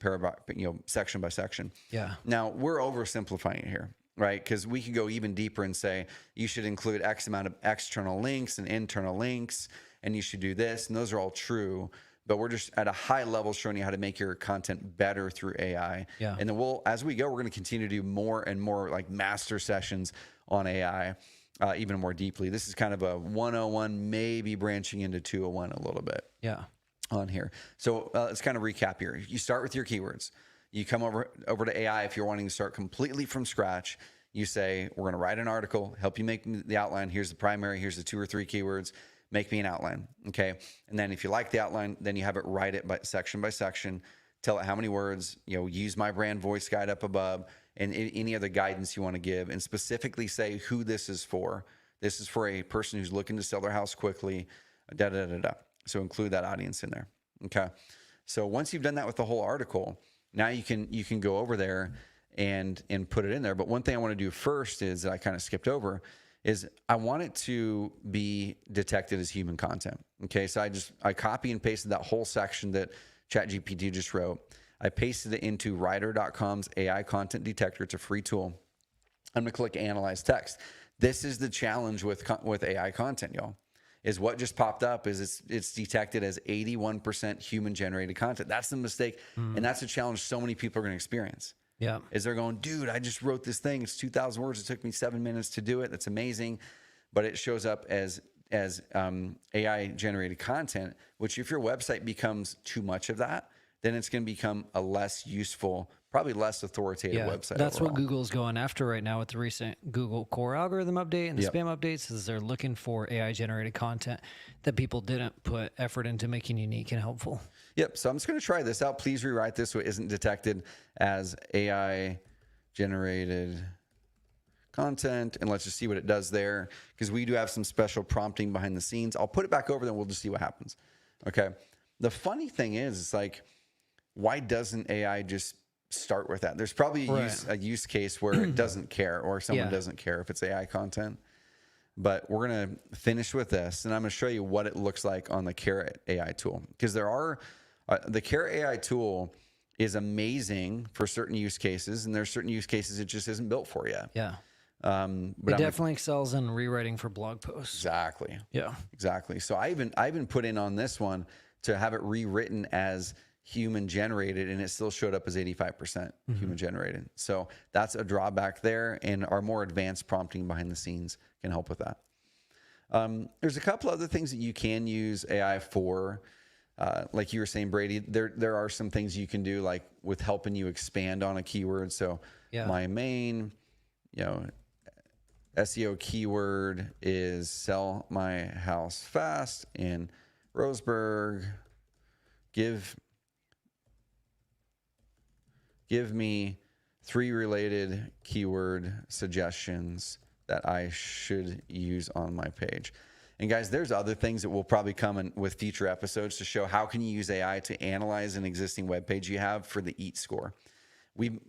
S1: section by section. Yeah. Now we're oversimplifying it here, right? Because we could go even deeper and say you should include X amount of external links and internal links, and you should do this. And those are all true, but we're just at a high level showing you how to make your content better through AI. Yeah. And then as we go, we're going to continue to do more and more like master sessions on AI, even more deeply. This is kind of a 101, maybe branching into 201 a little bit. Yeah. On here. So let's kind of recap here. You start with your keywords. You come over to AI if you're wanting to start completely from scratch. You say, we're going to write an article, help you make the outline. Here's the primary. Here's the 2 or 3 keywords. Make me an outline. Okay. And then if you like the outline, then you have it write it by section. Tell it how many words, use my brand voice guide up above and any other guidance you want to give, and specifically say who this is for. This is for a person who's looking to sell their house quickly, So include that audience in there. Okay. So once you've done that with the whole article, now you can go over there and put it in there. But one thing I want to do first is, that I kind of skipped over, is I want it to be detected as human content. Okay. So I copy and pasted that whole section that ChatGPT just wrote. I pasted it into writer.com's AI content detector. It's a free tool. I'm going to click analyze text. This is the challenge with AI content, y'all. Is what just popped up is it's detected as 81% human generated content. That's the mistake. And that's a challenge so many people are going to experience. Yeah. Is they're going, dude, I just wrote this thing. It's 2,000 words. It took me 7 minutes to do it. That's amazing. But it shows up as as AI generated content, which if your website becomes too much of that, then it's going to become a less useful, probably less authoritative website.
S2: That's
S1: overall.
S2: what Google's going after right now with the recent Google core algorithm update and the
S1: Yep.
S2: spam updates is they're looking for AI generated content that people didn't put effort into making unique and helpful.
S1: Yep. So I'm just going to try this out. Please rewrite this so it isn't detected as AI generated content. And let's just see what it does there, because we do have some special prompting behind the scenes. I'll put it back over, then we'll just see what happens. Okay. The funny thing is, it's like, why doesn't AI just start with that? There's probably a use case where it doesn't care, or someone doesn't care if it's AI content. But we're going to finish with this, and I'm going to show you what it looks like on the Carrot AI tool, because there are the Carrot AI tool is amazing for certain use cases, and there's certain use cases it just isn't built for yet.
S2: Yeah.
S1: But
S2: It definitely excels in rewriting for blog posts.
S1: exactly.
S2: Yeah.
S1: Exactly. So I even put in on this one to have it rewritten as human generated, and it still showed up as 85% human generated. So that's a drawback there, and our more advanced prompting behind the scenes can help with that. There's a couple other things that you can use AI for. Like you were saying, Brady, there are some things you can do, like with helping you expand on a keyword. So my main, SEO keyword is sell my house fast in Roseburg. Give me 3 related keyword suggestions that I should use on my page. And guys, there's other things that will probably come in with future episodes to show how can you use AI to analyze an existing web page you have for the EAT score.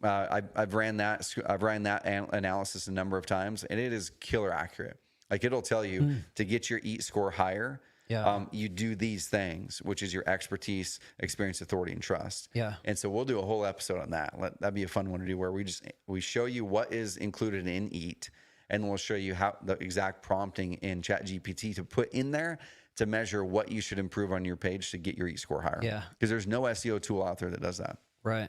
S1: I've ran that analysis a number of times, and it is killer accurate. Like, it'll tell you to get your EAT score higher. You do these things, which is your expertise, experience, authority, and trust. And so we'll do a whole episode on that. That'd be a fun one to do, where we show you what is included in EAT, and then we'll show you how the exact prompting in ChatGPT to put in there to measure what you should improve on your page to get your EAT score higher. Because there's no SEO tool out there that does that.
S2: Right.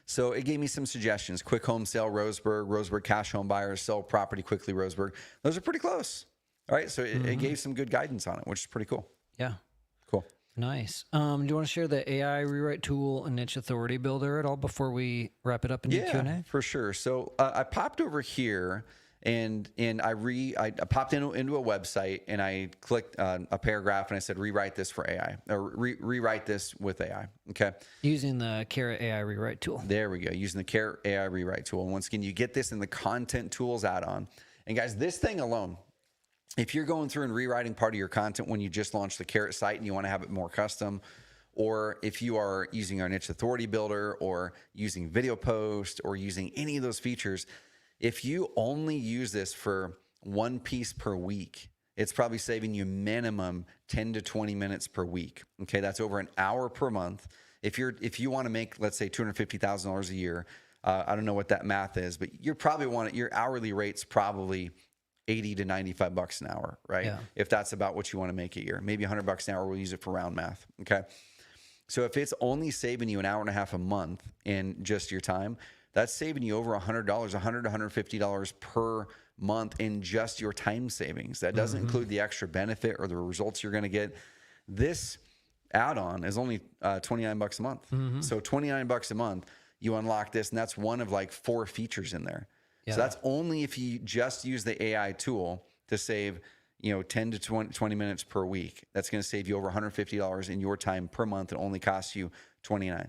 S1: So it gave me some suggestions: quick home sale, Roseburg cash home buyers, sell property quickly, Roseburg. Those are pretty close. All right, so it gave some good guidance on it, which is pretty cool.
S2: Yeah.
S1: Cool.
S2: Nice. Do you want to share the AI rewrite tool and niche authority builder at all before we wrap it up in Q&A?
S1: For sure. So I popped over here, and I popped into a website, and I clicked a paragraph, and I said rewrite this for AI, or rewrite this with AI. Okay.
S2: Using the Carrot AI rewrite tool.
S1: There we go. Using the Carrot AI rewrite tool. And once again, you get this in the content tools add-on. And guys, this thing alone, if you're going through and rewriting part of your content when you just launched the Carrot site and you want to have it more custom, or if you are using our niche authority builder, or using video post, or using any of those features, if you only use this for one piece per week, it's probably saving you minimum 10 to 20 minutes per week. Okay, that's over an hour per month. If you want to make, let's say, $250,000 a year, I don't know what that math is, but your hourly rate's probably $80 to $95 an hour, right?
S2: Yeah.
S1: If that's about what you want to make a year, maybe $100 an hour. We'll use it for round math. Okay. So if it's only saving you an hour and a half a month in just your time, that's saving you over $100, $100 to $150 per month in just your time savings. That doesn't include the extra benefit or the results you're going to get. This add-on is only $29 a month. So $29 a month, you unlock this, and that's one of like 4 features in there. So that's only if you just use the AI tool to save, 10 to 20 minutes per week. That's going to save you over $150 in your time per month. It only costs you $29.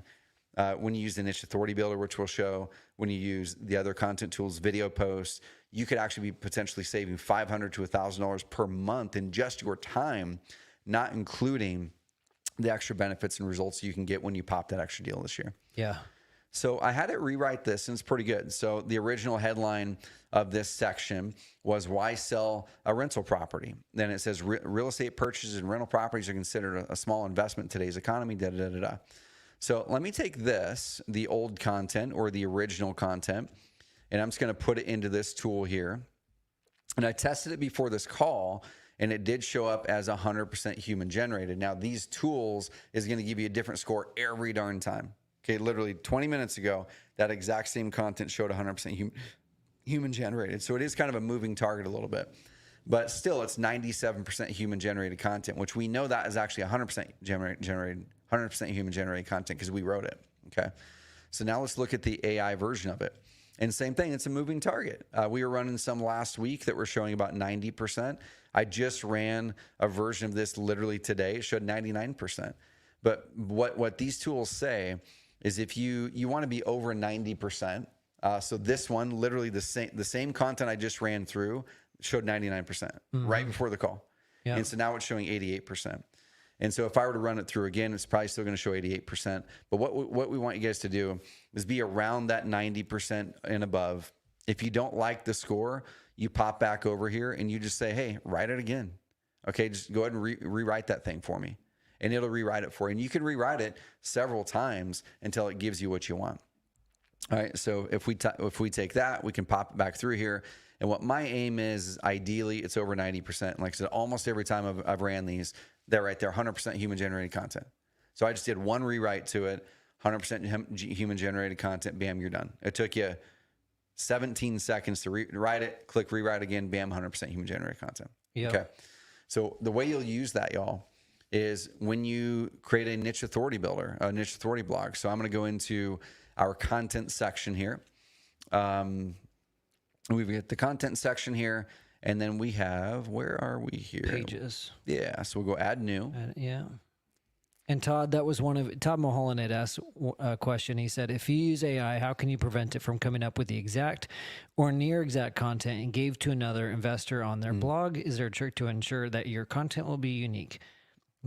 S1: When you use the niche authority builder, which we'll show, when you use the other content tools, video posts, you could actually be potentially saving $500 to $1,000 per month in just your time, not including the extra benefits and results you can get when you pop that extra deal this year.
S2: Yeah.
S1: So I had it rewrite this, and it's pretty good. So the original headline of this section was "Why Sell a Rental Property?" Then it says real estate purchases and rental properties are considered a small investment in today's economy. Da da da da. So let me take this, the old content or the original content, and I'm just going to put it into this tool here. And I tested it before this call, and it did show up as 100% human generated. Now these tools is going to give you a different score every darn time. Okay, literally 20 minutes ago, that exact same content showed 100% human generated. So it is kind of a moving target a little bit. but still it's 97% human generated content, which we know that is actually 100% generated, 100% human generated content because we wrote it. Okay. So now let's look at the AI version of it. And same thing, it's a moving target. We were running some last week that were showing about 90%. I just ran a version of this literally today. It showed 99%. But what these tools say is if you want to be over 90%, so this one, literally the same content I just ran through showed 99% right before the call.
S2: Yep.
S1: And so now it's showing 88%. And so if I were to run it through again, it's probably still going to show 88%. But what we want you guys to do is be around that 90% and above. If you don't like the score, you pop back over here and you just say, hey, write it again. Okay, just go ahead and rewrite that thing for me. And it'll rewrite it for you. And you can rewrite it several times until it gives you what you want. All right, so if we take that, we can pop it back through here. And what my aim is ideally, it's over 90%. Like I said, almost every time I've ran these, they're right there, 100% human-generated content. So I just did one rewrite to it, 100% human-generated content, bam, you're done. It took you 17 seconds to write it, click rewrite again, bam, 100% human-generated content.
S2: Yep.
S1: Okay, so the way you'll use that, y'all, is when you create a niche authority builder, a niche authority blog. So I'm going to go into our content section here. We've got the content section here, and then we have, where are we here?
S2: Pages.
S1: Yeah, so we'll go add new.
S2: Yeah. And Todd, that was Todd Mulholland had asked a question. He said, if you use AI, how can you prevent it from coming up with the exact or near exact content and gave to another investor on their blog? Is there a trick to ensure that your content will be unique?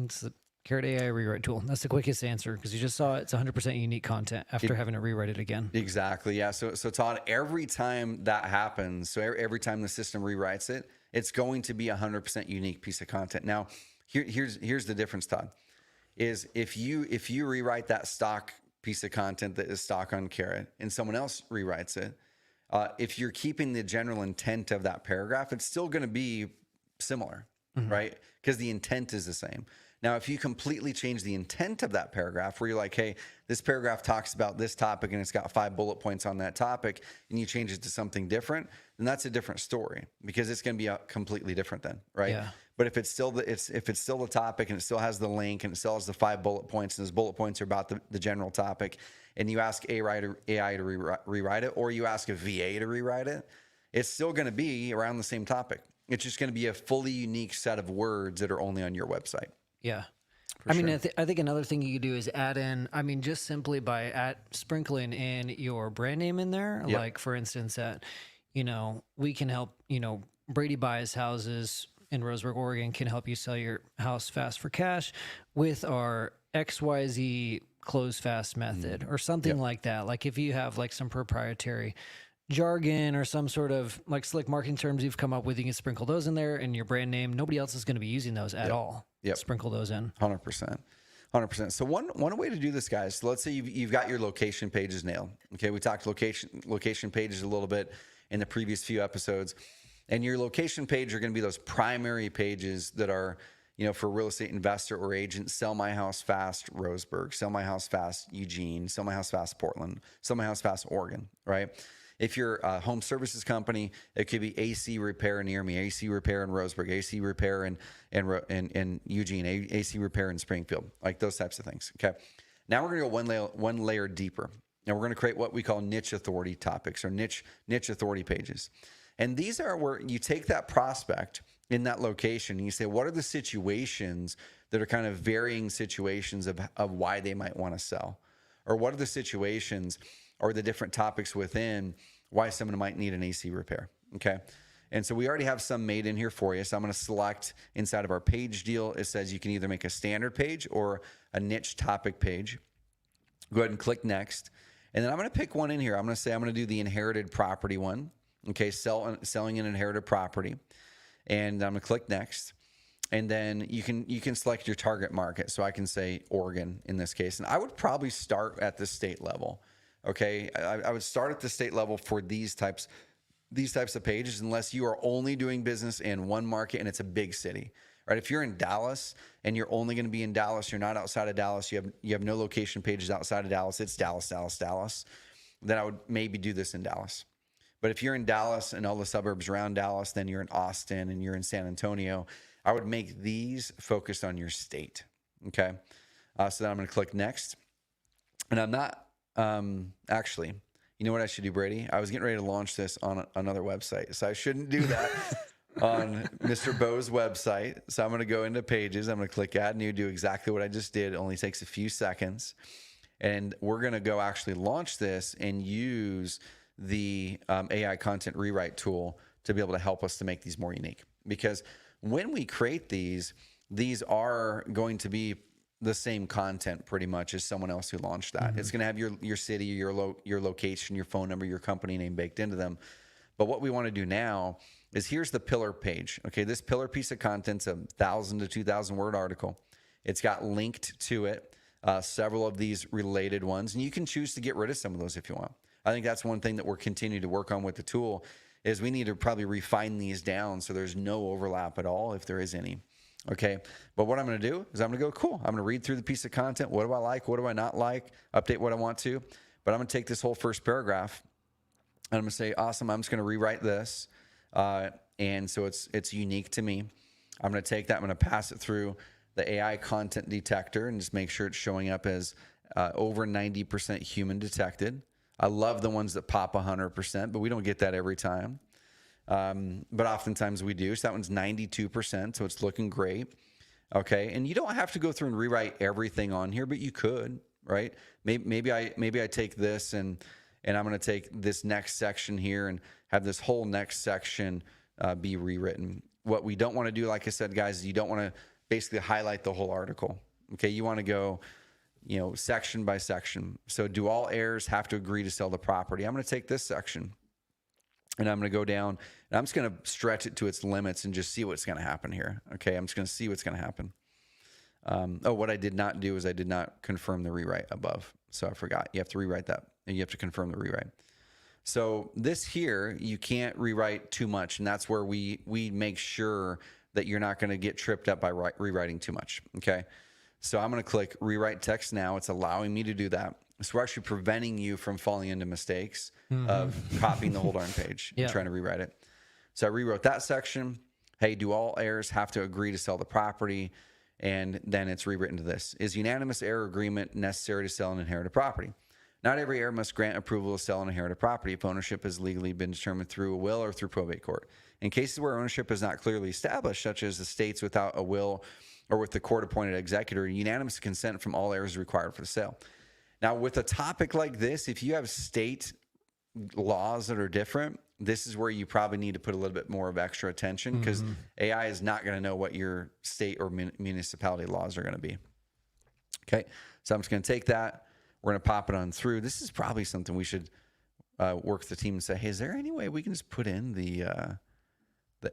S2: It's the Carrot AI rewrite tool. That's the quickest answer because you just saw it's 100% unique content after having to rewrite it again.
S1: Exactly. Yeah. So Todd, every time that happens, so every time the system rewrites it, it's going to be 100% unique piece of content. Now, here's the difference, Todd, is if you rewrite that stock piece of content that is stock on Carrot and someone else rewrites it, if you're keeping the general intent of that paragraph, it's still going to be similar, right? Because the intent is the same. Now, if you completely change the intent of that paragraph where you're like, hey, this paragraph talks about this topic and it's got 5 bullet points on that topic, and you change it to something different, then that's a different story because it's going to be completely different then, right? Yeah. But if it's still the topic and it still has the link and it still has the 5 bullet points and those bullet points are about the general topic, and you ask AI to rewrite it, or you ask a VA to rewrite it, it's still going to be around the same topic. It's just going to be a fully unique set of words that are only on your website.
S2: Yeah. I mean, I think another thing you could do is add in, I mean, just simply by sprinkling in your brand name in there. Yep. Like, for instance, we can help, Brady Buys Houses in Roseburg, Oregon can help you sell your house fast for cash with our XYZ close fast method or something like that. Like if you have like some proprietary jargon or some sort of like slick marketing terms you've come up with, you can sprinkle those in there and your brand name. Nobody else is going to be using those at all. Yep. Sprinkle those in.
S1: 100%. 100%. So one way to do this, guys, so let's say you've got your location pages nailed. Okay. We talked location pages a little bit in the previous few episodes, and your location page are going to be those primary pages that are, for real estate investor or agent. Sell my house fast, Roseburg. Sell my house fast, Eugene. Sell my house fast, Portland. Sell my house fast, Oregon. Right. If you're a home services company, it could be AC repair near me, AC repair in Roseburg, AC repair in Eugene, AC repair in Springfield, like those types of things. Okay. Now we're going to go one layer deeper. Now we're going to create what we call niche authority topics or niche authority pages. And these are where you take that prospect in that location and you say, what are the situations that are kind of varying situations of why they might want to sell? Or what are the situations or the different topics within why someone might need an AC repair, okay? And so we already have some made in here for you. So I'm going to select inside of our page deal. It says you can either make a standard page or a niche topic page. Go ahead and click next. And then I'm going to pick one in here. I'm going to say I'm going to do the inherited property one, okay? Selling an inherited property. And I'm going to click next. And then you can select your target market. So I can say Oregon in this case. And I would probably start at the state level. Okay, I would start at the state level for these types of pages, unless you are only doing business in one market and it's a big city, right? If you're in Dallas and you're only going to be in Dallas, you're not outside of Dallas, you have no location pages outside of Dallas, it's Dallas, then I would maybe do this in Dallas. But if you're in Dallas and all the suburbs around Dallas, then you're in Austin and you're in San Antonio, I would make these focused on your state. Okay. So then I'm going to click next. And I'm not actually, you know what I should do, Brady? I was getting ready to launch this on another website. So I shouldn't do that on Mr. Bo's website. So I'm going to go into pages. I'm going to click add new, do exactly what I just did. It only takes a few seconds. And we're going to go actually launch this and use the AI content rewrite tool to be able to help us to make these more unique. Because when we create these are going to be the same content pretty much as someone else who launched that. Mm-hmm. It's going to have your city, your location, your phone number, your company name baked into them. But what we want to do now is here's the pillar page. Okay, this pillar piece of content's a 1,000 to 2,000 word article. It's got linked to it several of these related ones, and you can choose to get rid of some of those if you want. I think that's one thing that we're continuing to work on with the tool is we need to probably refine these down so there's no overlap at all if there is any. Okay, but what I'm going to do is I'm going to go, cool. I'm going to read through the piece of content. What do I like? What do I not like? Update what I want to. But I'm going to take this whole first paragraph and I'm going to say, awesome, I'm just going to rewrite this. And so it's unique to me. I'm going to take that. I'm going to pass it through the AI content detector and just make sure it's showing up as over 90% human detected. I love the ones that pop 100%, but we don't get that every time. But oftentimes we do. So that one's 92%. So it's looking great. Okay. And you don't have to go through and rewrite everything on here, but you could, right? Maybe I take this and I'm going to take this next section here and have this whole next section be rewritten. What we don't want to do, like I said, guys, is you don't want to basically highlight the whole article. Okay. You want to go, section by section. So do all heirs have to agree to sell the property? I'm going to take this section and I'm going to go down and I'm just going to stretch it to its limits and just see what's going to happen here. Okay. I'm just going to see what's going to happen. What I did not do is I did not confirm the rewrite above. So I forgot. You have to rewrite that and you have to confirm the rewrite. So this here, you can't rewrite too much. And that's where we make sure that you're not going to get tripped up by rewriting too much. Okay. So I'm going to click rewrite text now. It's allowing me to do that. So we're actually preventing you from falling into mistakes of copying the whole darn page and trying to rewrite it. So I rewrote that section. Hey, do all heirs have to agree to sell the property? And then it's rewritten to this. Is unanimous heir agreement necessary to sell an inherited property? Not every heir must grant approval to sell an inherited property if ownership has legally been determined through a will or through probate court. In cases where ownership is not clearly established, such as estates without a will or with the court-appointed executor, unanimous consent from all heirs is required for the sale. Now, with a topic like this, if you have state laws that are different, this is where you probably need to put a little bit more of extra attention because AI is not going to know what your state or municipality laws are going to be. Okay, so I'm just going to take that. We're going to pop it on through. This is probably something we should work with the team and say, hey, is there any way we can just put in the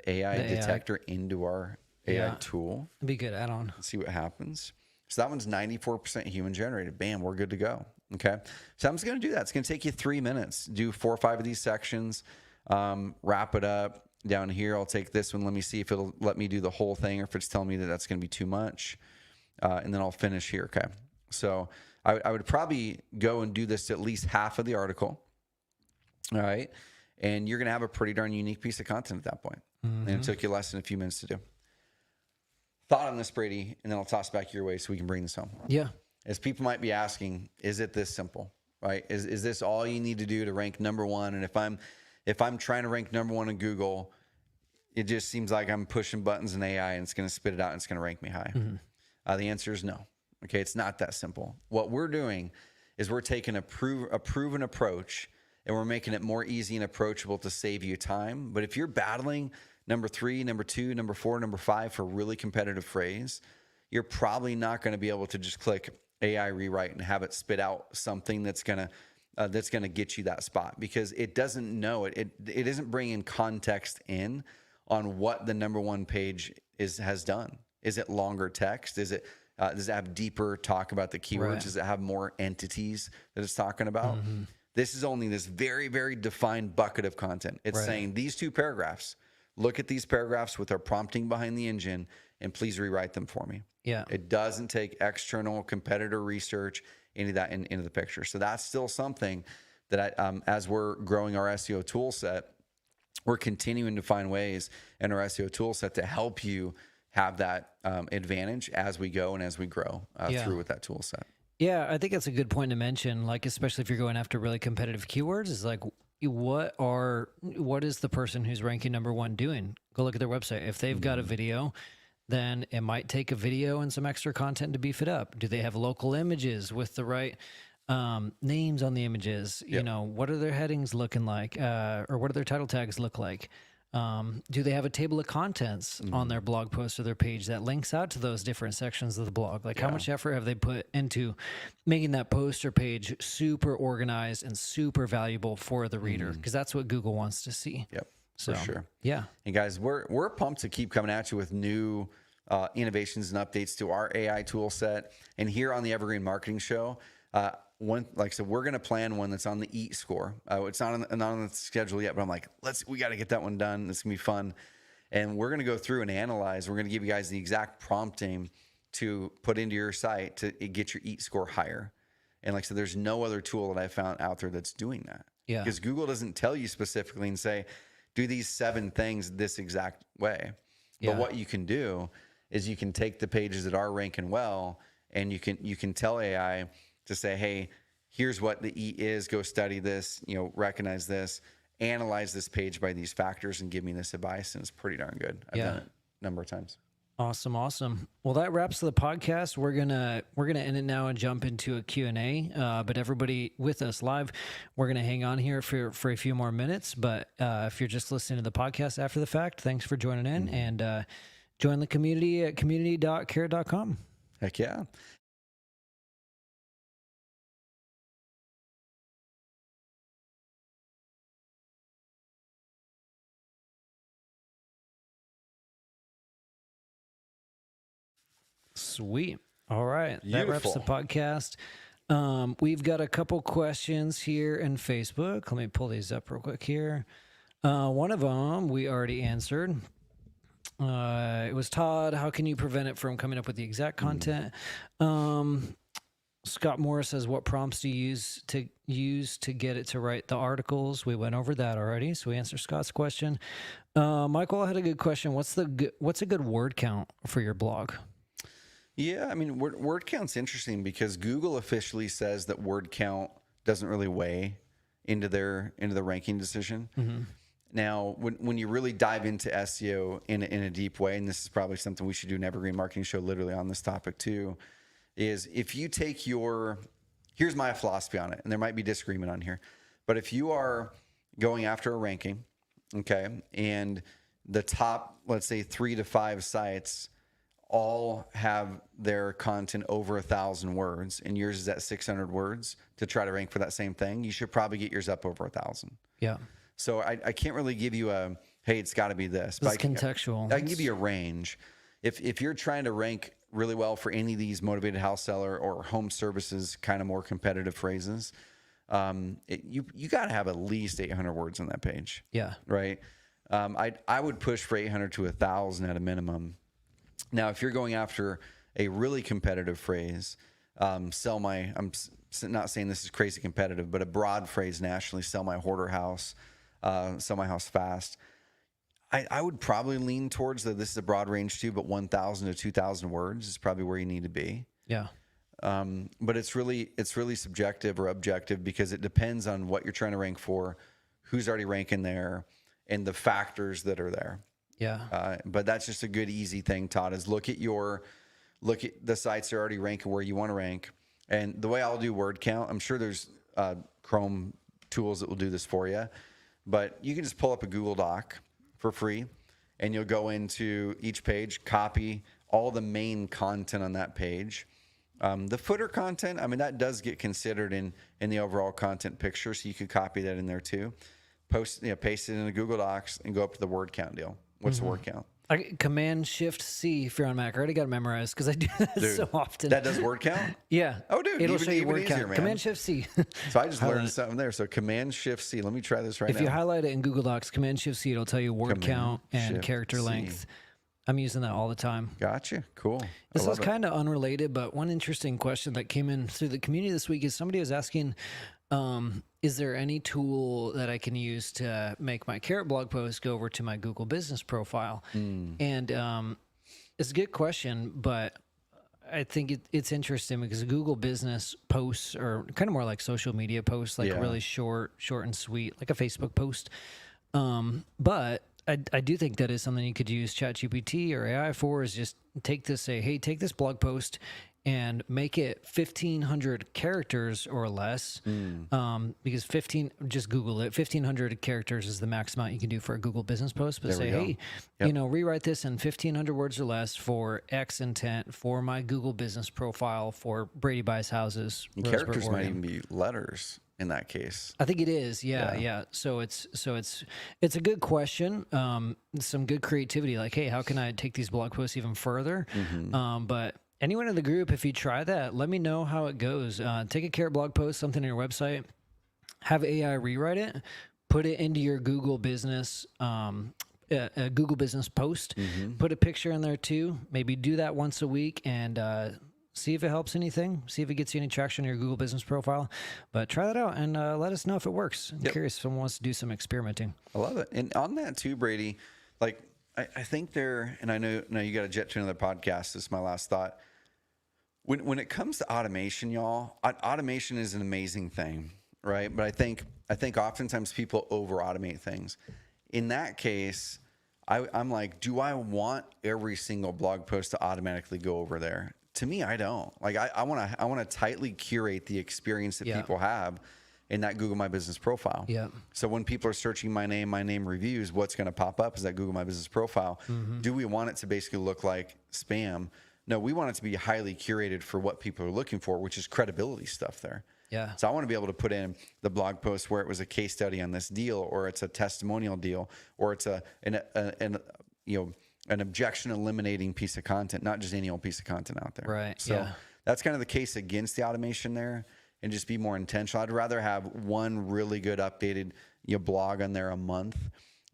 S1: AI detector into our AI tool?
S2: It'd be good add-on.
S1: Let's see what happens. So that one's 94% human generated. Bam, we're good to go. Okay. So I'm just going to do that. It's going to take you 3 minutes. Do 4 or 5 of these sections. Wrap it up. Down here, I'll take this one. Let me see if it'll let me do the whole thing or if it's telling me that that's going to be too much. And then I'll finish here. Okay. So I would probably go and do this to at least half of the article. All right. And you're going to have a pretty darn unique piece of content at that point. And it took you less than a few minutes to do. Thought on this, Brady, and then I'll toss back your way so we can bring this home.
S2: Yeah.
S1: As people might be asking, is it this simple, right? Is this all you need to do to rank number one? And if I'm trying to rank number one in Google, it just seems like I'm pushing buttons in AI and it's going to spit it out and it's going to rank me high. The answer is no. Okay, it's not that simple. What we're doing is we're taking a proven approach and we're making it more easy and approachable to save you time. But if you're battling number 3, number 2, number 4, number 5 for a really competitive phrase, you're probably not going to be able to just click AI rewrite and have it spit out something that's going to get you that spot because it doesn't know it isn't bringing context in on what the number one page has done. Is it longer text? Does it have deeper talk about the keywords? Right. Does it have more entities that it's talking about? This is only this very, very defined bucket of content. It's saying these 2 paragraphs. Look at these paragraphs with our prompting behind the engine and please rewrite them for me. Yeah. It doesn't take external competitor research, any of that into the picture. So that's still something that as we're growing our SEO tool set, we're continuing to find ways in our SEO tool set to help you have that advantage as we go and as we grow through with that tool set.
S2: Yeah, I think that's a good point to mention, like, especially if you're going after really competitive keywords, is like, what is the person who's ranking number one doing? Go look at their website. If they've got a video, then it might take a video and some extra content to beef it up. Do they have local images with the right names on the images? You know, what are their headings looking like? Or what do their title tags look like? Do they have a table of contents on their blog post or their page that links out to those different sections of the blog? Like, how much effort have they put into making that post or page super organized and super valuable for the reader? Because that's what Google wants to see.
S1: Yep,
S2: So,
S1: for sure.
S2: Yeah.
S1: And guys, we're pumped to keep coming at you with new innovations and updates to our AI tool set. And here on the Evergreen Marketing Show, like I said, we're going to plan one that's on the EAT score. It's not on the schedule yet, but I'm like, we got to get that one done. It's going to be fun. And we're going to go through and analyze. We're going to give you guys the exact prompting to put into your site to get your EAT score higher. And like I said, there's no other tool that I found out there that's doing that.
S2: Yeah.
S1: Because Google doesn't tell you specifically and say, do these 7 things this exact way. But what you can do is you can take the pages that are ranking well, and you can tell AI to say, hey, here's what the E is, go study this, recognize this, analyze this page by these factors, and give me this advice. And it's pretty darn good. I've done it a number of times.
S2: Awesome. Well, that wraps the podcast. We're gonna end it now and jump into a Q&A. But everybody with us live, we're gonna hang on here for a few more minutes. But if you're just listening to the podcast after the fact, thanks for joining in, and join the community at community.carrot.com.
S1: Heck yeah.
S2: Sweet. All right. That wraps the
S1: Beautiful.
S2: podcast. We've got a couple questions here in Facebook. Let me pull these up real quick here. One of them we already answered. It was Todd. How can you prevent it from coming up with the exact content? Scott Morris says, what prompts do you use to get it to write the articles? We went over that already, so we answered Scott's question. Michael had a good question. What's a good word count for your blog?
S1: Yeah, I mean, word count's interesting because Google officially says that word count doesn't really weigh into the ranking decision. Now, when you really dive into SEO in a deep way, and this is probably something we should do an Evergreen Marketing Show literally on this topic too, is if you take here's my philosophy on it, and there might be disagreement on here, but if you are going after a ranking, okay, and the top, let's say 3 to 5 sites all have their content over 1,000 words, and yours is at 600 words to try to rank for that same thing, you should probably get yours up over 1,000.
S2: Yeah.
S1: So I can't really give you hey, it's got to be this.
S2: It's contextual.
S1: I can give you a range. If you're trying to rank really well for any of these motivated house seller or home services kind of more competitive phrases, you got to have at least 800 words on that page.
S2: Yeah.
S1: Right. I would push for 800 to 1,000 at a minimum. Now, if you're going after a really competitive phrase, I'm not saying this is crazy competitive, but a broad phrase nationally, sell my hoarder house, sell my house fast. I would probably lean towards this is a broad range too, but 1,000 to 2,000 words is probably where you need to be.
S2: Yeah.
S1: But it's really subjective or objective because it depends on what you're trying to rank for, who's already ranking there, and the factors that are there.
S2: Yeah.
S1: But that's just a good, easy thing, Todd, is look at the sites that are already ranking where you want to rank. And the way I'll do word count, I'm sure there's Chrome tools that will do this for you, but you can just pull up a Google Doc for free, and you'll go into each page, copy all the main content on that page. The footer content, I mean, that does get considered in the overall content picture, so you could copy that in there too. Paste it into Google Docs and go up to the word count deal. What's the word count?
S2: Command-Shift-C if you're on Mac. I already got it memorized because I do that so often.
S1: That does word count?
S2: Yeah.
S1: Oh, dude,
S2: it'll
S1: even-
S2: show you
S1: even
S2: word
S1: easier,
S2: count.
S1: man.
S2: Command-Shift-C.
S1: So I just learned something there. So Command-Shift-C. Let me try this right now.
S2: If you highlight it in Google Docs, Command-Shift-C, it'll tell you word count and character
S1: Command-Shift-C.
S2: length. I'm using that all the time.
S1: Gotcha. Cool.
S2: This is kind of unrelated, but one interesting question that came in through the community this week is somebody was asking Is there any tool that I can use to make my Carrot blog post go over to my Google business profile? And it's a good question, but I think it's interesting because Google business posts are kind of more like social media posts, like really short and sweet, like a Facebook post. But I do think that is something you could use ChatGPT or AI for, is just take this, say, hey, take this blog post and make it 1,500 characters or less. Because just Google it. 1,500 characters is the max amount you can do for a Google business post. But say, hey, rewrite this in 1,500 words or less for X intent for my Google business profile for Brady Buys Houses.
S1: And characters might even be letters in that case.
S2: I think it is. Yeah. So it's a good question. Some good creativity. Like, hey, how can I take these blog posts even further? But anyone in the group, if you try that, let me know how it goes. Take a Carrot blog post, something on your website, have AI rewrite it, put it into your Google business, a Google business post, put a picture in there too. Maybe do that once a week and see if it helps anything. See if it gets you any traction in your Google business profile. But try that out and let us know if it works. I'm curious if someone wants to do some experimenting.
S1: I love it. And on that too, Brady, like I think and I know now you got to jet to another podcast. This is my last thought. When it comes to automation, y'all, automation is an amazing thing, right? But I think oftentimes people over automate things. In that case, I'm like, do I want every single blog post to automatically go over there? To me, I don't. Like I want to tightly curate the experience that people have in that Google My Business profile.
S2: Yeah.
S1: So when people are searching my name reviews, what's going to pop up is that Google My Business profile. Do we want it to basically look like spam? No, we want it to be highly curated for what people are looking for, which is credibility stuff there.
S2: Yeah.
S1: So I want to be able to put in the blog post where it was a case study on this deal, or it's a testimonial deal, or it's an objection eliminating piece of content, not just any old piece of content out there.
S2: Right.
S1: So that's kind of the case against the automation there, and just be more intentional. I'd rather have one really good updated blog on there a month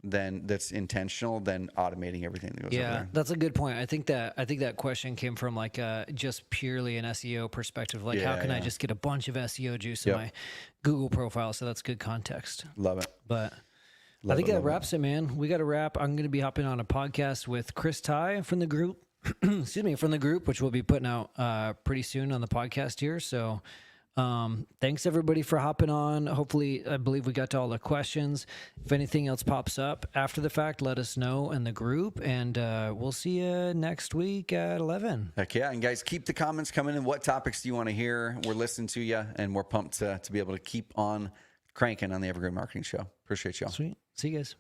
S1: that's intentional than automating everything that goes over there.
S2: That's a good point. I think that question came from like just purely an SEO perspective. Like, how can I just get a bunch of SEO juice in my Google profile? So that's good context.
S1: Love it.
S2: But I think that wraps it, man. We got to wrap. I'm going to be hopping on a podcast with Chris Ty from the group. Excuse me, from the group, which we'll be putting out pretty soon on the podcast here. So thanks everybody for hopping on. Hopefully, I believe we got to all the questions. If anything else pops up after the fact, let us know in the group, and we'll see you next week at 11.
S1: Heck yeah. And guys, keep the comments coming in. What topics do you want to hear? We're listening to you, and we're pumped to be able to keep on cranking on the Evergreen Marketing Show. Appreciate y'all.
S2: Sweet. See you guys.